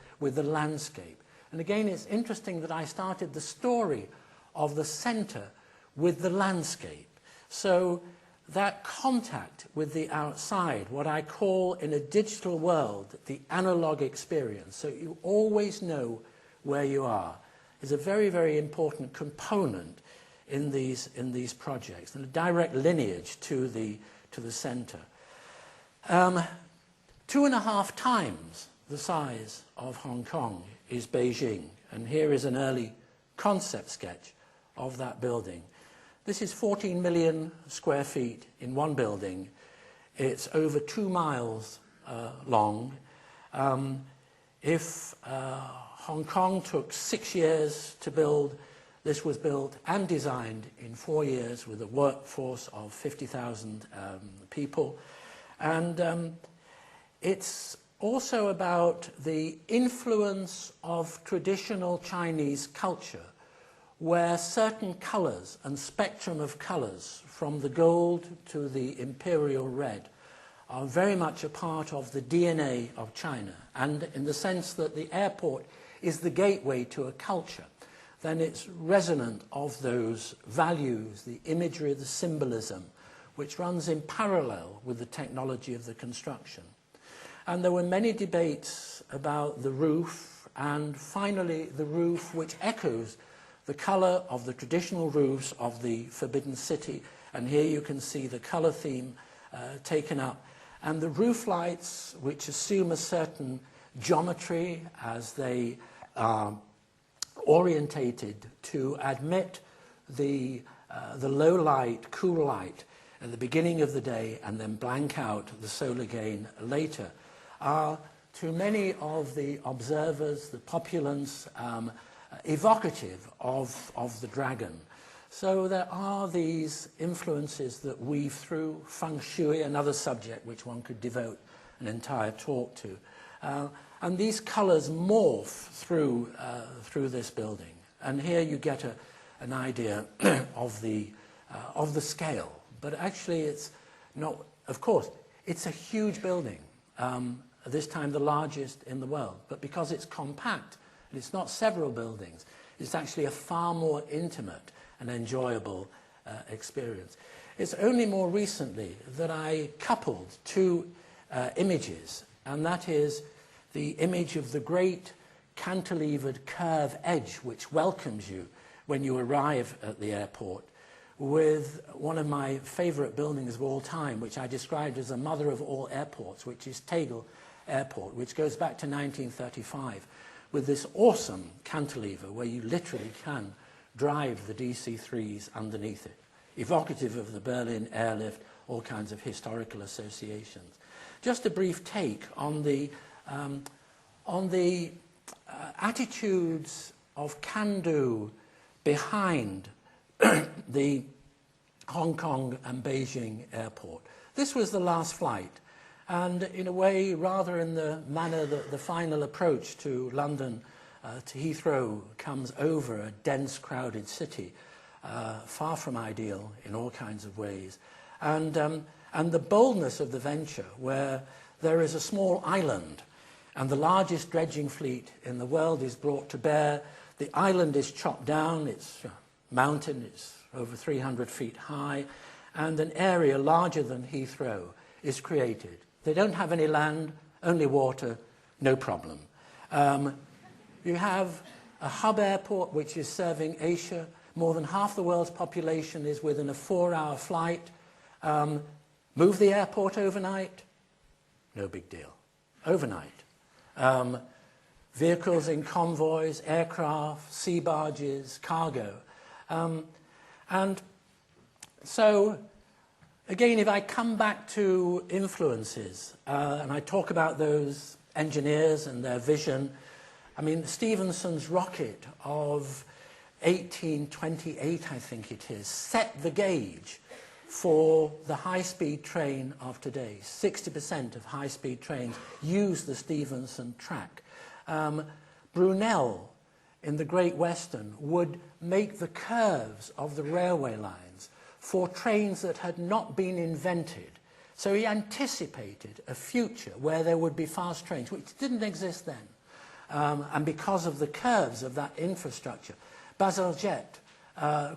landscape. And again, it's interesting that I started the story of the centre with the landscape. So that contact with the outside, what I call in a digital world, the analog experience, so you always know where you are, is a very, very important component in these projects, and a direct lineage to the centre. 2.5 times the size of Hong Kong is Beijing, and here is an early concept sketch of that building. This is 14 million square feet in one building. It's over 2 miles long. If Hong Kong took 6 years to build, this was built and designed in 4 years with a workforce of 50,000 people. And it's also about the influence of traditional Chinese culture, where certain colours and spectrum of colours, from the gold to the imperial red, are very much a part of the DNA of China. And in the sense that the airport is the gateway to a culture, then it's resonant of those values, the imagery, the symbolism, which runs in parallel with the technology of the construction. And there were many debates about the roof, and finally the roof which echoes the colour of the traditional roofs of the Forbidden City. And here you can see the colour theme taken up. And the roof lights, which assume a certain geometry as they are orientated to admit the low light, cool light at the beginning of the day and then blank out the solar gain later, are, to many of the observers, the populace, evocative of the dragon. So there are these influences that weave through feng shui, another subject which one could devote an entire talk to. And these colours morph through this building. And here you get an idea of the scale. But actually it's not, of course, it's a huge building, this time the largest in the world. But because it's compact, and it's not several buildings, it's actually a far more intimate and enjoyable experience. It's only more recently that I coupled 2 images, and that is the image of the great cantilevered curve edge which welcomes you when you arrive at the airport, with one of my favourite buildings of all time, which I described as the mother of all airports, which is Tegel Airport, which goes back to 1935, with this awesome cantilever where you literally can drive the DC-3s underneath it, evocative of the Berlin airlift, all kinds of historical associations. Just a brief take on the attitudes of can-do behind the Hong Kong and Beijing airport. This was the last flight, and in a way, rather in the manner that the final approach to London, to Heathrow, comes over a dense, crowded city, far from ideal in all kinds of ways. And the boldness of the venture, where there is a small island, and the largest dredging fleet in the world is brought to bear. The island is chopped down, it's a mountain, it's over 300 feet high, and an area larger than Heathrow is created. They don't have any land, only water, no problem. You have a hub airport which is serving Asia. More than half the world's population is within a 4-hour flight. Move the airport overnight? No big deal. Overnight. Vehicles in convoys, aircraft, sea barges, cargo. And so, again, if I come back to influences, and I talk about those engineers and their vision, I mean, Stephenson's rocket of 1828, I think it is, set the gauge for the high-speed train of today. 60% of high-speed trains use the Stephenson track. Brunel, in the Great Western, would make the curves of the railway lines for trains that had not been invented. So he anticipated a future where there would be fast trains, which didn't exist then. And because of the curves of that infrastructure, Bazalgette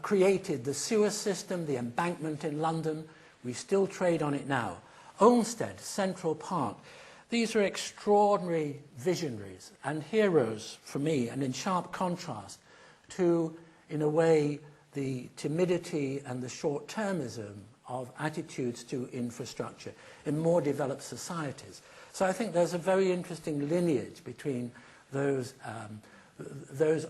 created the sewer system, the embankment in London. We still trade on it now. Olmsted, Central Park. These are extraordinary visionaries and heroes for me, and in sharp contrast to, in a way, the timidity and the short-termism of attitudes to infrastructure in more developed societies. So I think there's a very interesting lineage between those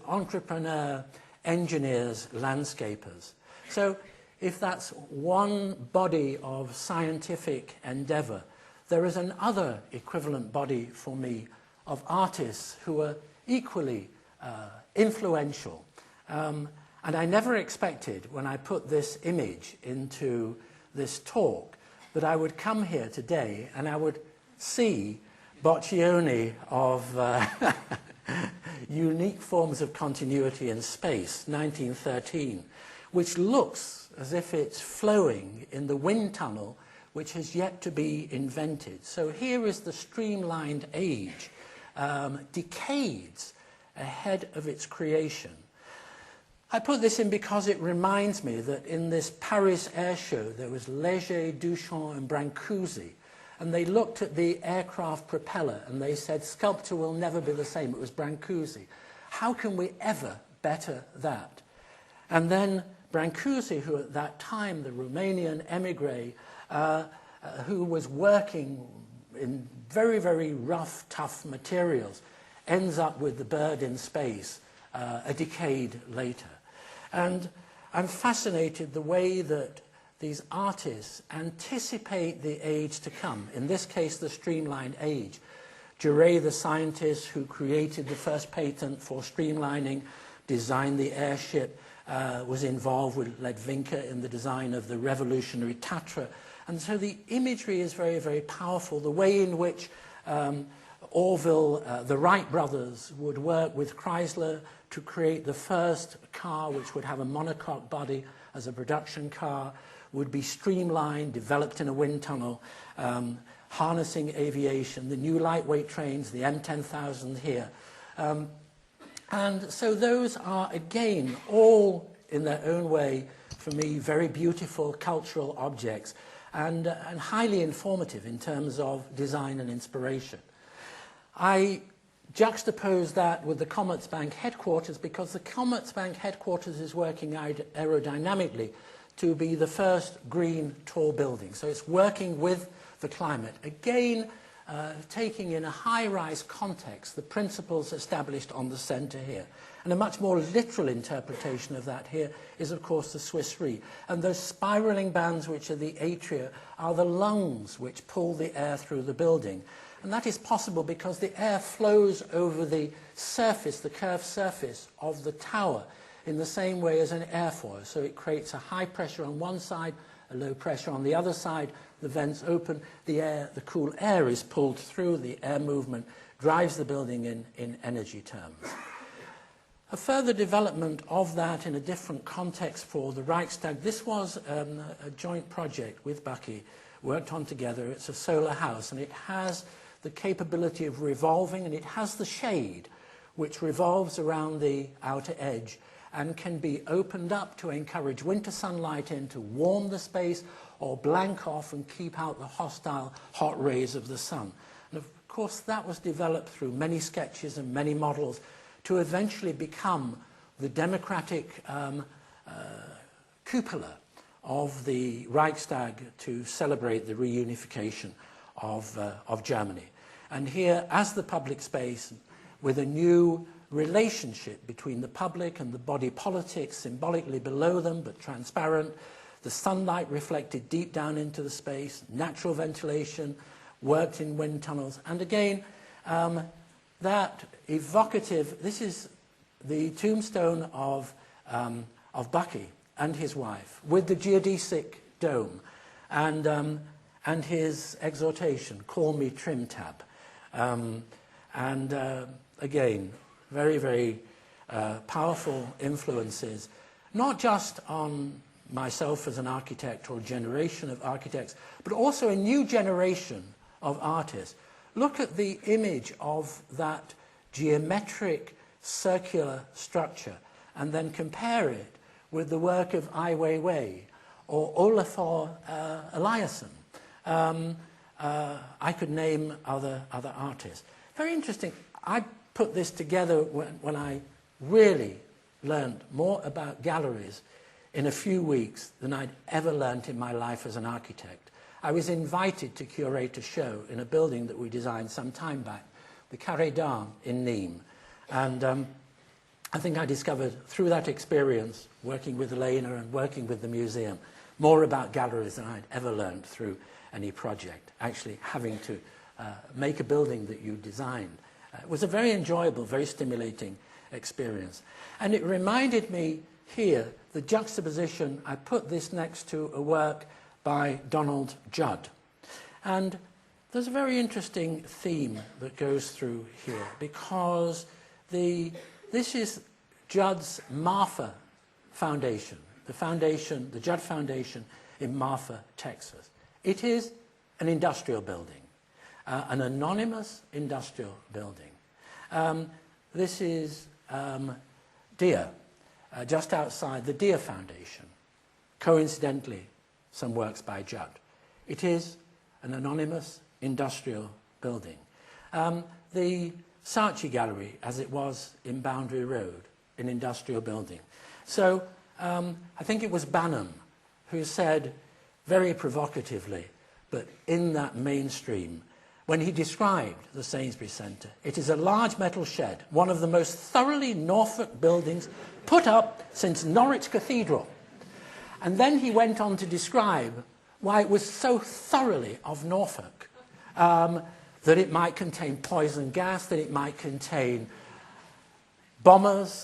entrepreneur engineers, landscapers. So if that's one body of scientific endeavor, there is another equivalent body for me of artists who are equally influential. And I never expected, when I put this image into this talk, that I would come here today and I would see Boccioni of Unique Forms of Continuity in Space, 1913, which looks as if it's flowing in the wind tunnel which has yet to be invented. So here is the streamlined age, decades ahead of its creation. I put this in because it reminds me that in this Paris air show there was Léger, Duchamp and Brancusi, and they looked at the aircraft propeller and they said, sculpture will never be the same. It was Brancusi. How can we ever better that? And then Brancusi, who at that time, the Romanian emigre, who was working in very, very rough, tough materials, ends up with the bird in space a decade later. And I'm fascinated the way that these artists anticipate the age to come, in this case the streamlined age. Duret, the scientist who created the first patent for streamlining, designed the airship, was involved with Ledwinka in the design of the revolutionary Tatra. And so the imagery is very, very powerful. The way in which Orville, the Wright brothers, would work with Chrysler to create the first car which would have a monocoque body as a production car, would be streamlined, developed in a wind tunnel, harnessing aviation, the new lightweight trains, the M10,000 here. And so those are, again, all in their own way, for me, very beautiful cultural objects and highly informative in terms of design and inspiration. I juxtapose that with the Commerzbank headquarters because the Commerzbank headquarters is working out aerodynamically to be the first green tall building. So it's working with the climate. Again, taking in a high-rise context the principles established on the centre here. And a much more literal interpretation of that here is, of course, the Swiss Re. And those spiralling bands, which are the atria, are the lungs which pull the air through the building. And that is possible because the air flows over the surface, the curved surface of the tower, in the same way as an airfoil. So it creates a high pressure on one side, a low pressure on the other side. The vents open, the cool air is pulled through, the air movement drives the building in energy terms. A further development of that in a different context for the Reichstag, this was a joint project with Bucky, worked on together. It's a solar house, and it has the capability of revolving, and it has the shade which revolves around the outer edge and can be opened up to encourage winter sunlight in to warm the space, or blank off and keep out the hostile hot rays of the sun. And of course that was developed through many sketches and many models to eventually become the democratic cupola of the Reichstag to celebrate the reunification of Germany. And here, as the public space, with a new relationship between the public and the body politic, symbolically below them but transparent, the sunlight reflected deep down into the space, natural ventilation, worked in wind tunnels, and again, that evocative, this is the tombstone of Bucky and his wife, with the geodesic dome, and his exhortation, "Call me Trim Tab." Again, very, very powerful influences, not just on myself as an architect or a generation of architects, but also a new generation of artists. Look at the image of that geometric circular structure and then compare it with the work of Ai Weiwei or Olafur Eliasson. I could name other artists. Very interesting. I put this together when I really learned more about galleries in a few weeks than I'd ever learned in my life as an architect. I was invited to curate a show in a building that we designed some time back, the Carré d'Art in Nîmes. And I think I discovered through that experience, working with Elena and working with the museum, more about galleries than I'd ever learned through any project. Actually having to make a building that you designed. It was a very enjoyable, very stimulating experience. And it reminded me here, the juxtaposition, I put this next to a work by Donald Judd. And there's a very interesting theme that goes through here, because this is Judd's Marfa Foundation, the Judd Foundation in Marfa, Texas. It is an industrial building, an anonymous industrial building. This is Deer, just outside the Deer Foundation. Coincidentally, some works by Judd. It is an anonymous industrial building. The Saatchi Gallery, as it was in Boundary Road, an industrial building. So I think it was Banham who said, very provocatively, but in that mainstream, when he described the Sainsbury Centre, it is a large metal shed, one of the most thoroughly Norfolk buildings put up since Norwich Cathedral. And then he went on to describe why it was so thoroughly of Norfolk, that it might contain poison gas, that it might contain bombers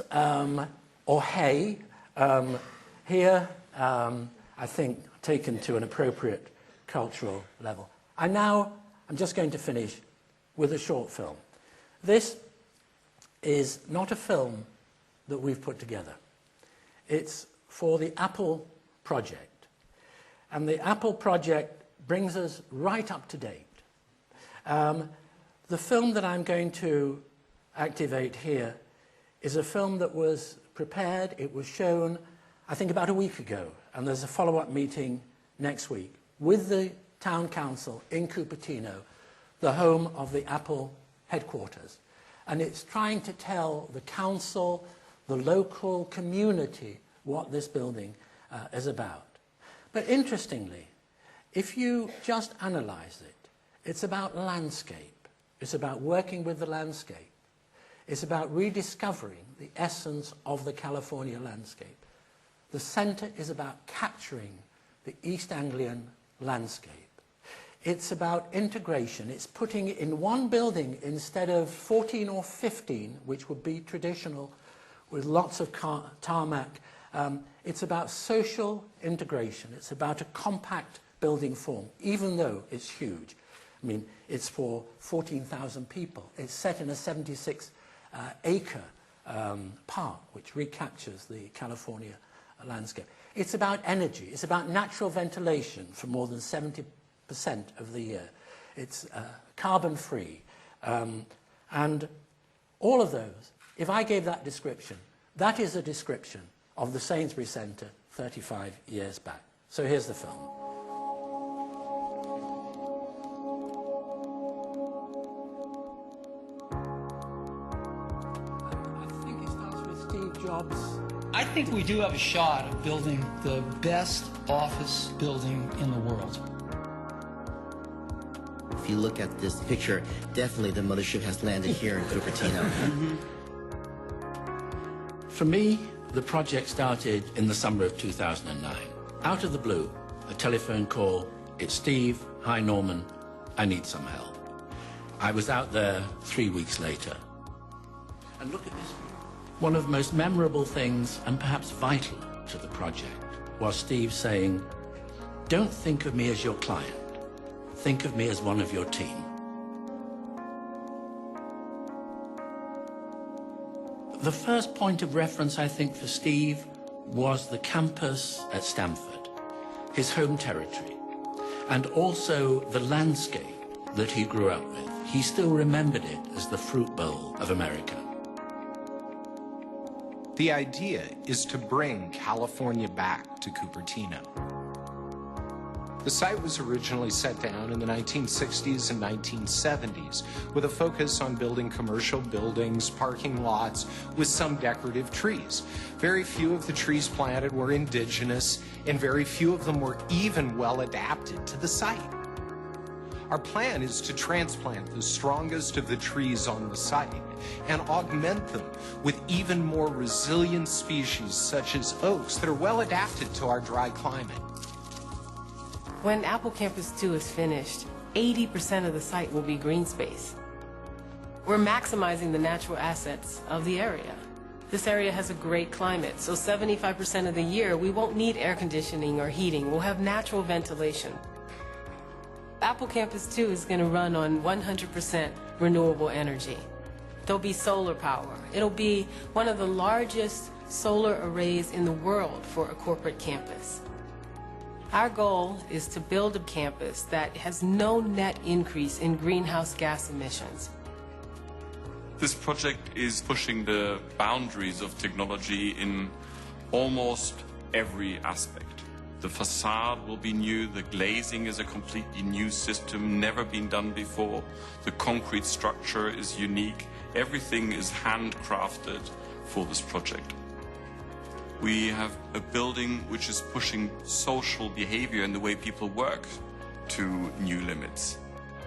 or hay. Here, I think, taken to an appropriate cultural level. I'm just going to finish with a short film. This is not a film that we've put together. It's for the Apple project. And the Apple project brings us right up to date. The film that I'm going to activate here is a film that was prepared, it was shown, I think about a week ago, and there's a follow-up meeting next week with the town council in Cupertino, the home of the Apple headquarters. And it's trying to tell the council, the local community, what this building is about. But interestingly, if you just analyze it, it's about landscape. It's about working with the landscape. It's about rediscovering the essence of the California landscape. The centre is about capturing the East Anglian landscape. It's about integration. It's putting it in one building instead of 14 or 15, which would be traditional, with lots of tarmac. It's about social integration. It's about a compact building form, even though it's huge. I mean, it's for 14,000 people. It's set in a 76-acre park, which recaptures the California landscape. It's about energy. It's about natural ventilation for more than 70% of the year. It's carbon-free. And all of those, if I gave that description, that is a description of the Sainsbury Centre 35 years back. So here's the film. I think it starts with Steve Jobs.
I think we do have a shot of building the best office building in the world.
If you look at this picture, definitely the mothership has landed here in Cupertino.
For me, the project started in the summer of 2009. Out of the blue, a telephone call. It's Steve. Hi, Norman. I need some help. I was out there 3 weeks later. And look at this. One of the most memorable things, and perhaps vital to the project, was Steve saying, "Don't think of me as your client. Think of me as one of your team." The first point of reference, I think, for Steve was the campus at Stanford, his home territory, and also the landscape that he grew up with. He still remembered it as the Fruit Bowl of America.
The idea is to bring California back to Cupertino. The site was originally set down in the 1960s and 1970s with a focus on building commercial buildings, parking lots, with some decorative trees. Very few of the trees planted were indigenous, and very few of them were even well adapted to the site. Our plan is to transplant the strongest of the trees on the site and augment them with even more resilient species such as oaks that are well adapted to our dry climate.
When Apple Campus 2 is finished, 80% of the site will be green space. We're maximizing the natural assets of the area. This area has a great climate, so 75% of the year we won't need air conditioning or heating. We'll have natural ventilation. Apple Campus 2 is going to run on 100% renewable energy. There'll be solar power. It'll be one of the largest solar arrays in the world for a corporate campus. Our goal is to build a campus that has no net increase in greenhouse gas emissions.
This project is pushing the boundaries of technology in almost every aspect. The facade will be new, the glazing is a completely new system, never been done before. The concrete structure is unique. Everything is handcrafted for this project. We have a building which is pushing social behavior and the way people work to new limits.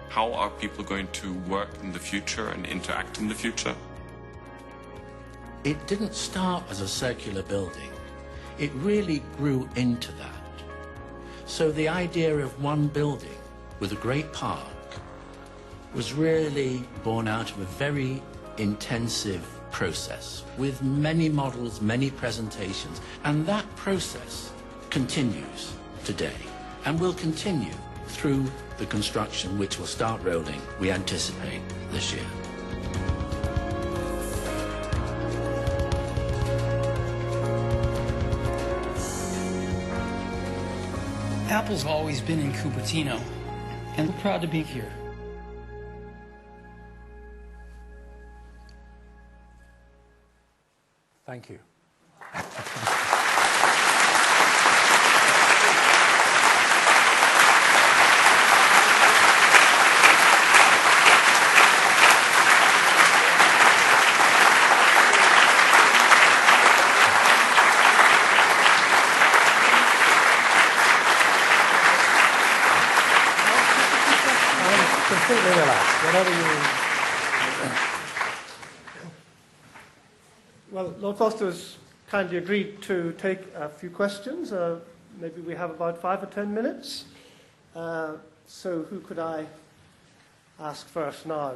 How are people going to work in the future and interact in the future?
It didn't start as a circular building. It really grew into that. So the idea of one building with a great park was really born out of a very intensive process with many models, many presentations, and that process continues today and will continue through the construction, which will start rolling, we anticipate, this year.
Apple's always been in Cupertino, and we're proud to be here.
Thank you. Completely relaxed. Whatever you...
Well, Lord Foster has kindly agreed to take a few questions. Maybe we have about 5 or 10 minutes. So who could I ask first now?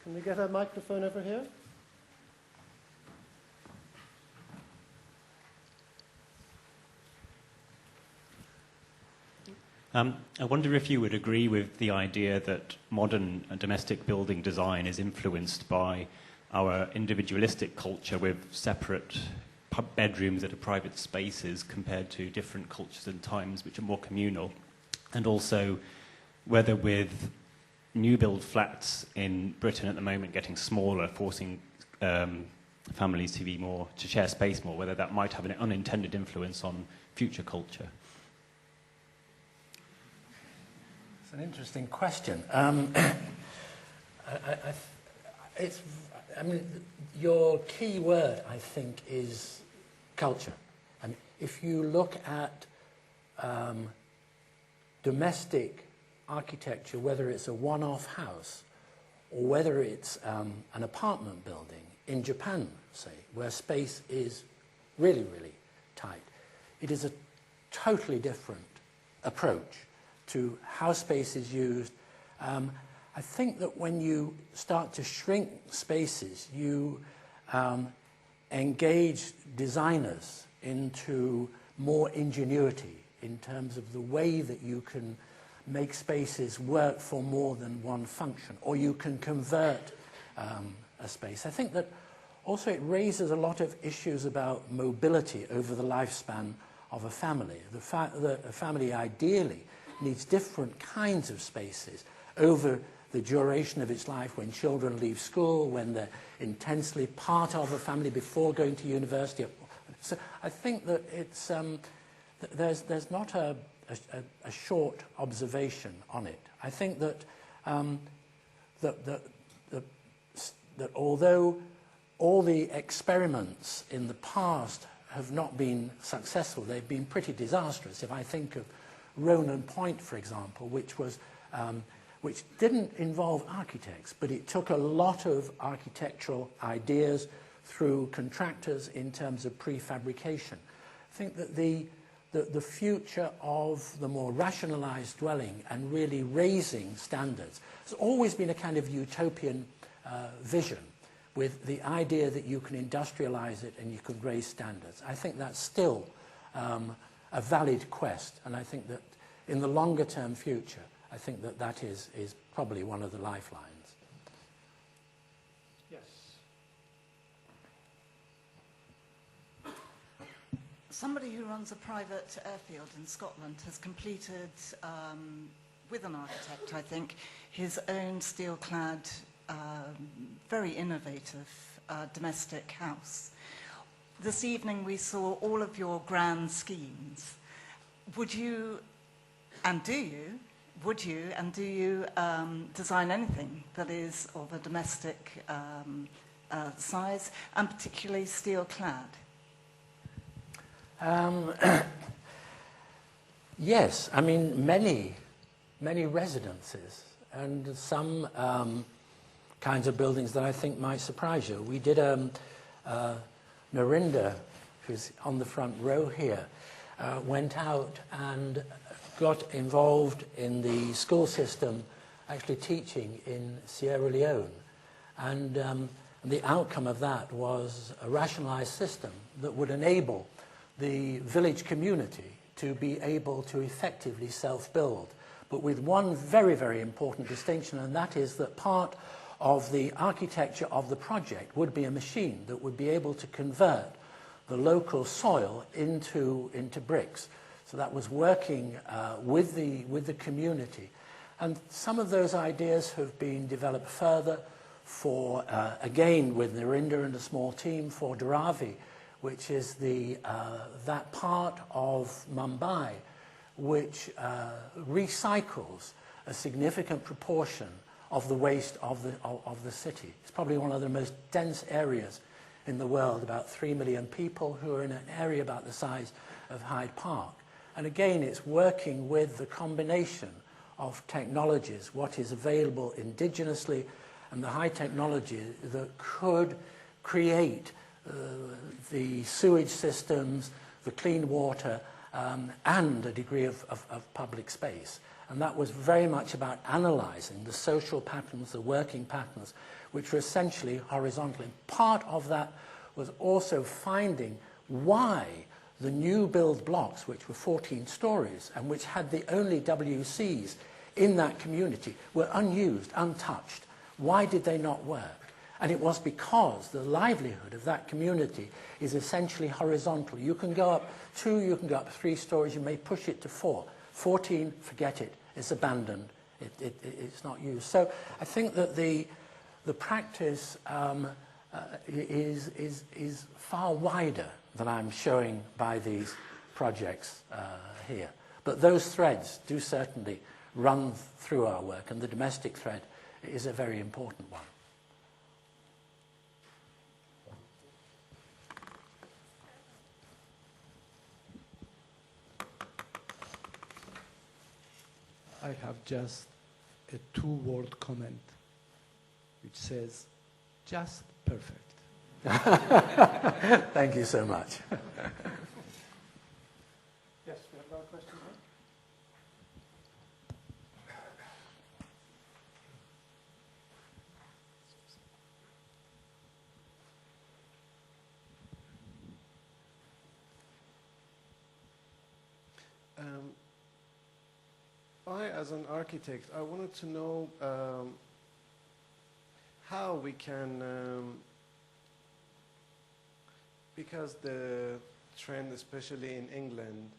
Can we get a microphone over here?
I wonder if you would agree with the idea that modern domestic building design is influenced by our individualistic culture with separate bedrooms that are private spaces compared to different cultures and times which are more communal, and also whether with new build flats in Britain at the moment getting smaller, forcing families to share space more, whether that might have an unintended influence on future culture.
It's an interesting question. Your key word, I think, is culture. I mean, if you look at domestic architecture, whether it's a one-off house or whether it's an apartment building in Japan, say, where space is really, really tight, it is a totally different approach to how space is used. I think that when you start to shrink spaces, you engage designers into more ingenuity in terms of the way that you can make spaces work for more than one function, or you can convert a space. I think that also it raises a lot of issues about mobility over the lifespan of a family. The fact that a family ideally needs different kinds of spaces over the duration of its life, when children leave school, when they're intensely part of a family before going to university. So I think that it's there's not a short observation on it. I think that that although all the experiments in the past have not been successful, they've been pretty disastrous. If I think of Ronan Point, for example, which didn't involve architects, but it took a lot of architectural ideas through contractors in terms of prefabrication. I think that the future of the more rationalized dwelling and really raising standards has always been a kind of utopian vision, with the idea that you can industrialize it and you can raise standards. I think that's still a valid quest, and I think that in the longer term future, I think that that is probably one of the lifelines.
Yes.
Somebody who runs a private airfield in Scotland has completed, with an architect, I think, his own steel-clad, very innovative domestic house. This evening we saw all of your grand schemes. Would you, and do you, design anything that is of a domestic size, and particularly steel-clad?
Yes, I mean, many residences and some kinds of buildings that I think might surprise you. We did Narinda, who's on the front row here, went out and got involved in the school system, actually teaching in Sierra Leone. And the outcome of that was a rationalized system that would enable the village community to be able to effectively self-build, but with one very, very important distinction, and that is that part of the architecture of the project would be a machine that would be able to convert the local soil into bricks. So that was working with the community. And some of those ideas have been developed further for, again, with Narinda and a small team, for Dharavi, which is that part of Mumbai which recycles a significant proportion of the waste of the city. It's probably one of the most dense areas in the world, about 3 million people who are in an area about the size of Hyde Park. And again, it's working with the combination of technologies, what is available indigenously, and the high technology that could create the sewage systems, the clean water, and a degree of public space. And that was very much about analysing the social patterns, the working patterns, which were essentially horizontal. And part of that was also finding why the new build blocks, which were 14 stories and which had the only WCs in that community, were unused, untouched. Why did they not work? And it was because the livelihood of that community is essentially horizontal. You can go up 2, you can go up 3 stories, you may push it to 4. 14, forget it, it's abandoned, it's not used. So I think that the practice is far wider than I'm showing by these projects here. But those threads do certainly run through our work, and the domestic thread is a very important one.
I have just a 2-word comment which says, just perfect.
Thank you so much.
Yes, we have another question
here. I, as an architect, I wanted to know how we can, because the trend, especially in England,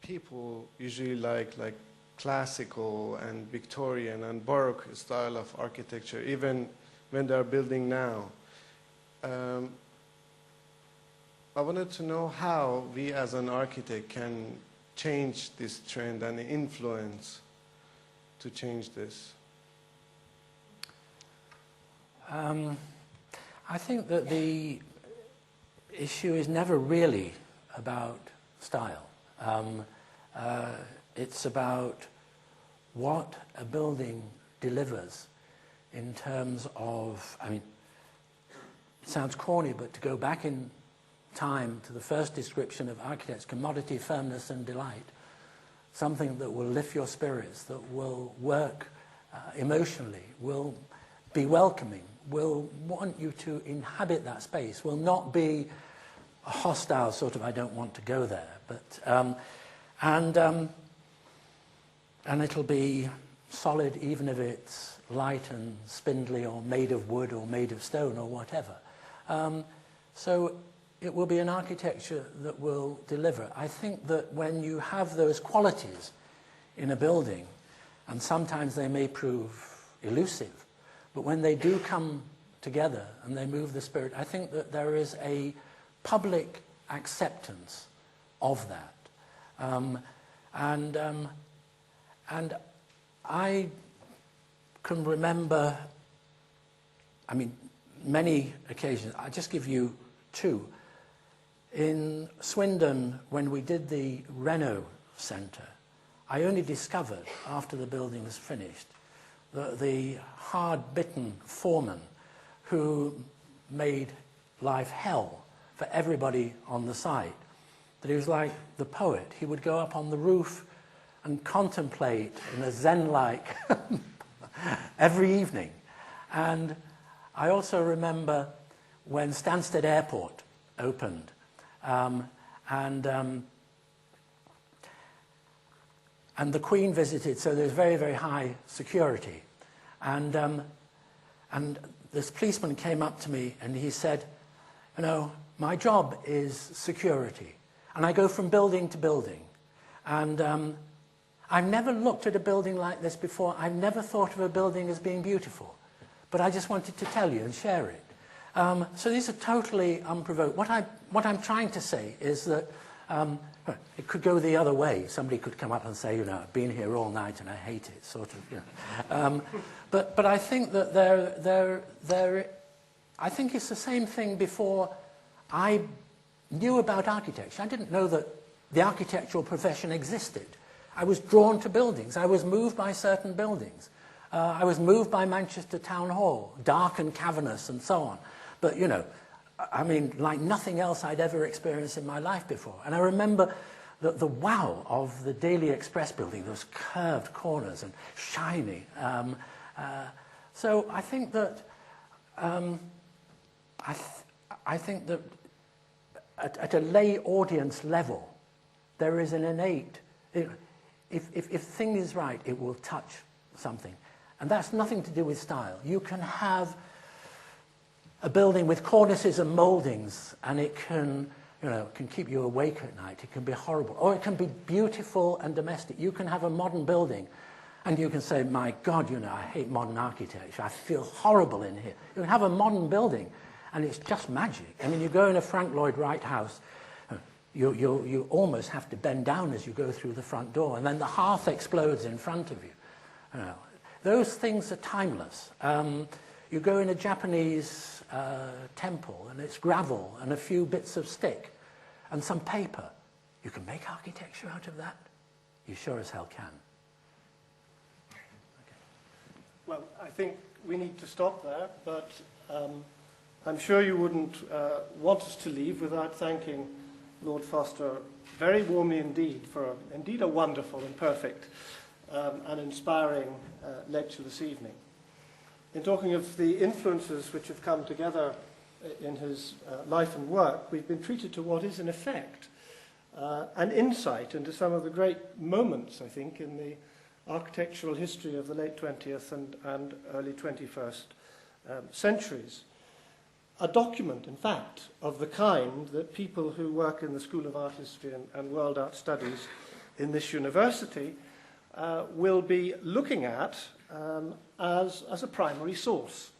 people usually like classical and Victorian and Baroque style of architecture, even when they're building now. I wanted to know how we, as an architect, can change this trend and influence to change this?
I think that the issue is never really about style. It's about what a building delivers in terms of, I mean, it sounds corny, but to go back in time to the first description of architects, commodity, firmness and delight, something that will lift your spirits, that will work emotionally, will be welcoming, will want you to inhabit that space, will not be a hostile sort of I don't want to go there, but and it'll be solid even if it's light and spindly or made of wood or made of stone or whatever. So it will be an architecture that will deliver. I think that when you have those qualities in a building, and sometimes they may prove elusive, but when they do come together and they move the spirit, I think that there is a public acceptance of that. And I can remember, I mean, many occasions. I'll just give you 2. In Swindon, when we did the Renowed Centre, I only discovered after the building was finished that the hard-bitten foreman who made life hell for everybody on the site, that he was like the poet. He would go up on the roof and contemplate in a Zen-like every evening. And I also remember when Stansted Airport opened, and the Queen visited, so there's very, very high security. And this policeman came up to me and he said, you know, my job is security. And I go from building to building. And I've never looked at a building like this before. I've never thought of a building as being beautiful. But I just wanted to tell you and share it. So these are totally unprovoked. What I'm trying to say is that it could go the other way. Somebody could come up and say, you know, I've been here all night and I hate it, sort of. You know. But I think that I think it's the same thing before I knew about architecture. I didn't know that the architectural profession existed. I was drawn to buildings. I was moved by certain buildings. I was moved by Manchester Town Hall, dark and cavernous and so on. But, you know, I mean, like nothing else I'd ever experienced in my life before. And I remember the wow of the Daily Express building, those curved corners and shiny. So I think that at a lay audience level, there is an innate, if the thing is right, it will touch something. And that's nothing to do with style. You can have a building with cornices and mouldings, and it can, can keep you awake at night. It can be horrible. Or it can be beautiful and domestic. You can have a modern building, and you can say, my God, I hate modern architecture. I feel horrible in here. You can have a modern building, and it's just magic. I mean, you go in a Frank Lloyd Wright house, you almost have to bend down as you go through the front door, and then the hearth explodes in front of you. Those things are timeless. You go in a Japanese temple, and it's gravel and a few bits of stick and some paper. You can make architecture out of that? You sure as hell can.
Okay. Well, I think we need to stop there, but I'm sure you wouldn't want us to leave without thanking Lord Foster very warmly indeed for indeed a wonderful and perfect and inspiring lecture this evening. In talking of the influences which have come together in his life and work, we've been treated to what is in effect an insight into some of the great moments, I think, in the architectural history of the late 20th and early 21st centuries. A document, in fact, of the kind that people who work in the School of Art History and World Art Studies in this university will be looking at as a primary source.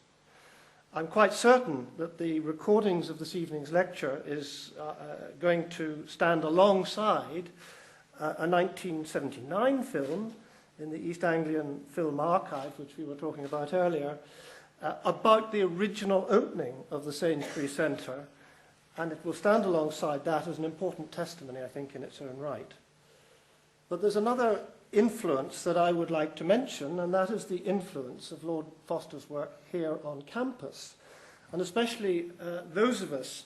I'm quite certain that the recordings of this evening's lecture is going to stand alongside a 1979 film in the East Anglian Film Archive, which we were talking about earlier, about the original opening of the Sainsbury Centre, and it will stand alongside that as an important testimony, I think, in its own right. But there's another influence that I would like to mention, and that is the influence of Lord Foster's work here on campus, and especially those of us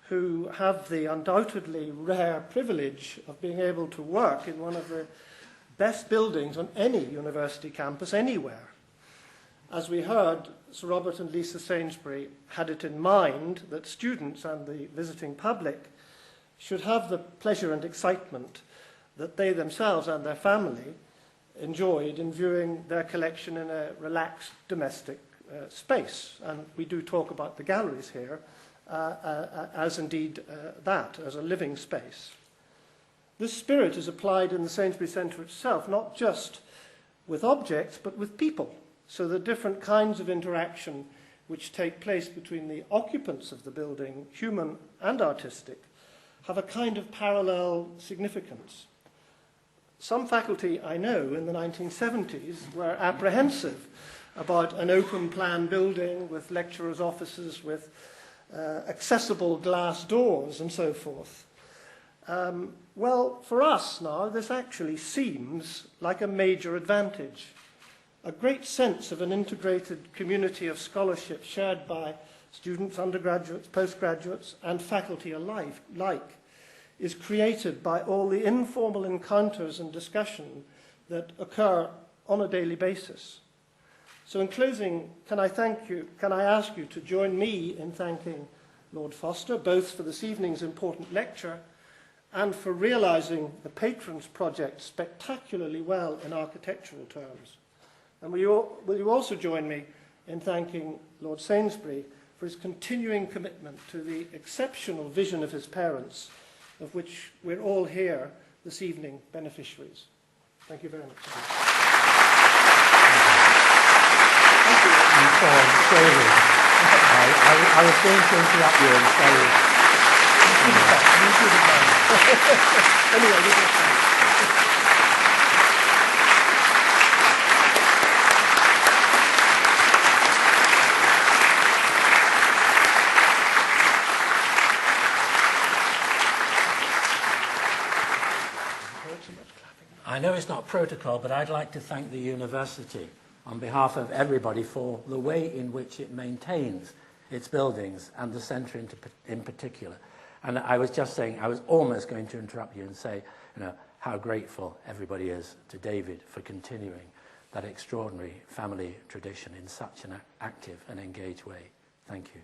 who have the undoubtedly rare privilege of being able to work in one of the best buildings on any university campus anywhere. As we heard, Sir Robert and Lisa Sainsbury had it in mind that students and the visiting public should have the pleasure and excitement that they themselves and their family enjoyed in viewing their collection in a relaxed domestic space. And we do talk about the galleries here as indeed that, as a living space. This spirit is applied in the Sainsbury Centre itself, not just with objects, but with people. So the different kinds of interaction which take place between the occupants of the building, human and artistic, have a kind of parallel significance. Some faculty I know in the 1970s were apprehensive about an open plan building with lecturers' offices, with accessible glass doors and so forth. Well, for us now, this actually seems like a major advantage. A great sense of an integrated community of scholarship shared by students, undergraduates, postgraduates, and faculty alike is created by all the informal encounters and discussion that occur on a daily basis. So in closing, can I ask you to join me in thanking Lord Foster, both for this evening's important lecture and for realizing the Patrons Project spectacularly well in architectural terms. And will you also join me in thanking Lord Sainsbury for his continuing commitment to the exceptional vision of his parents, of which we're all here this evening beneficiaries. Thank you very much.
Thank you. Sorry. I was going to interrupt you and say...
Anyway, we can
I know it's not protocol, but I'd like to thank the university on behalf of everybody for the way in which it maintains its buildings and the centre in particular. And I was just saying, I was almost going to interrupt you and say, how grateful everybody is to David for continuing that extraordinary family tradition in such an active and engaged way. Thank you.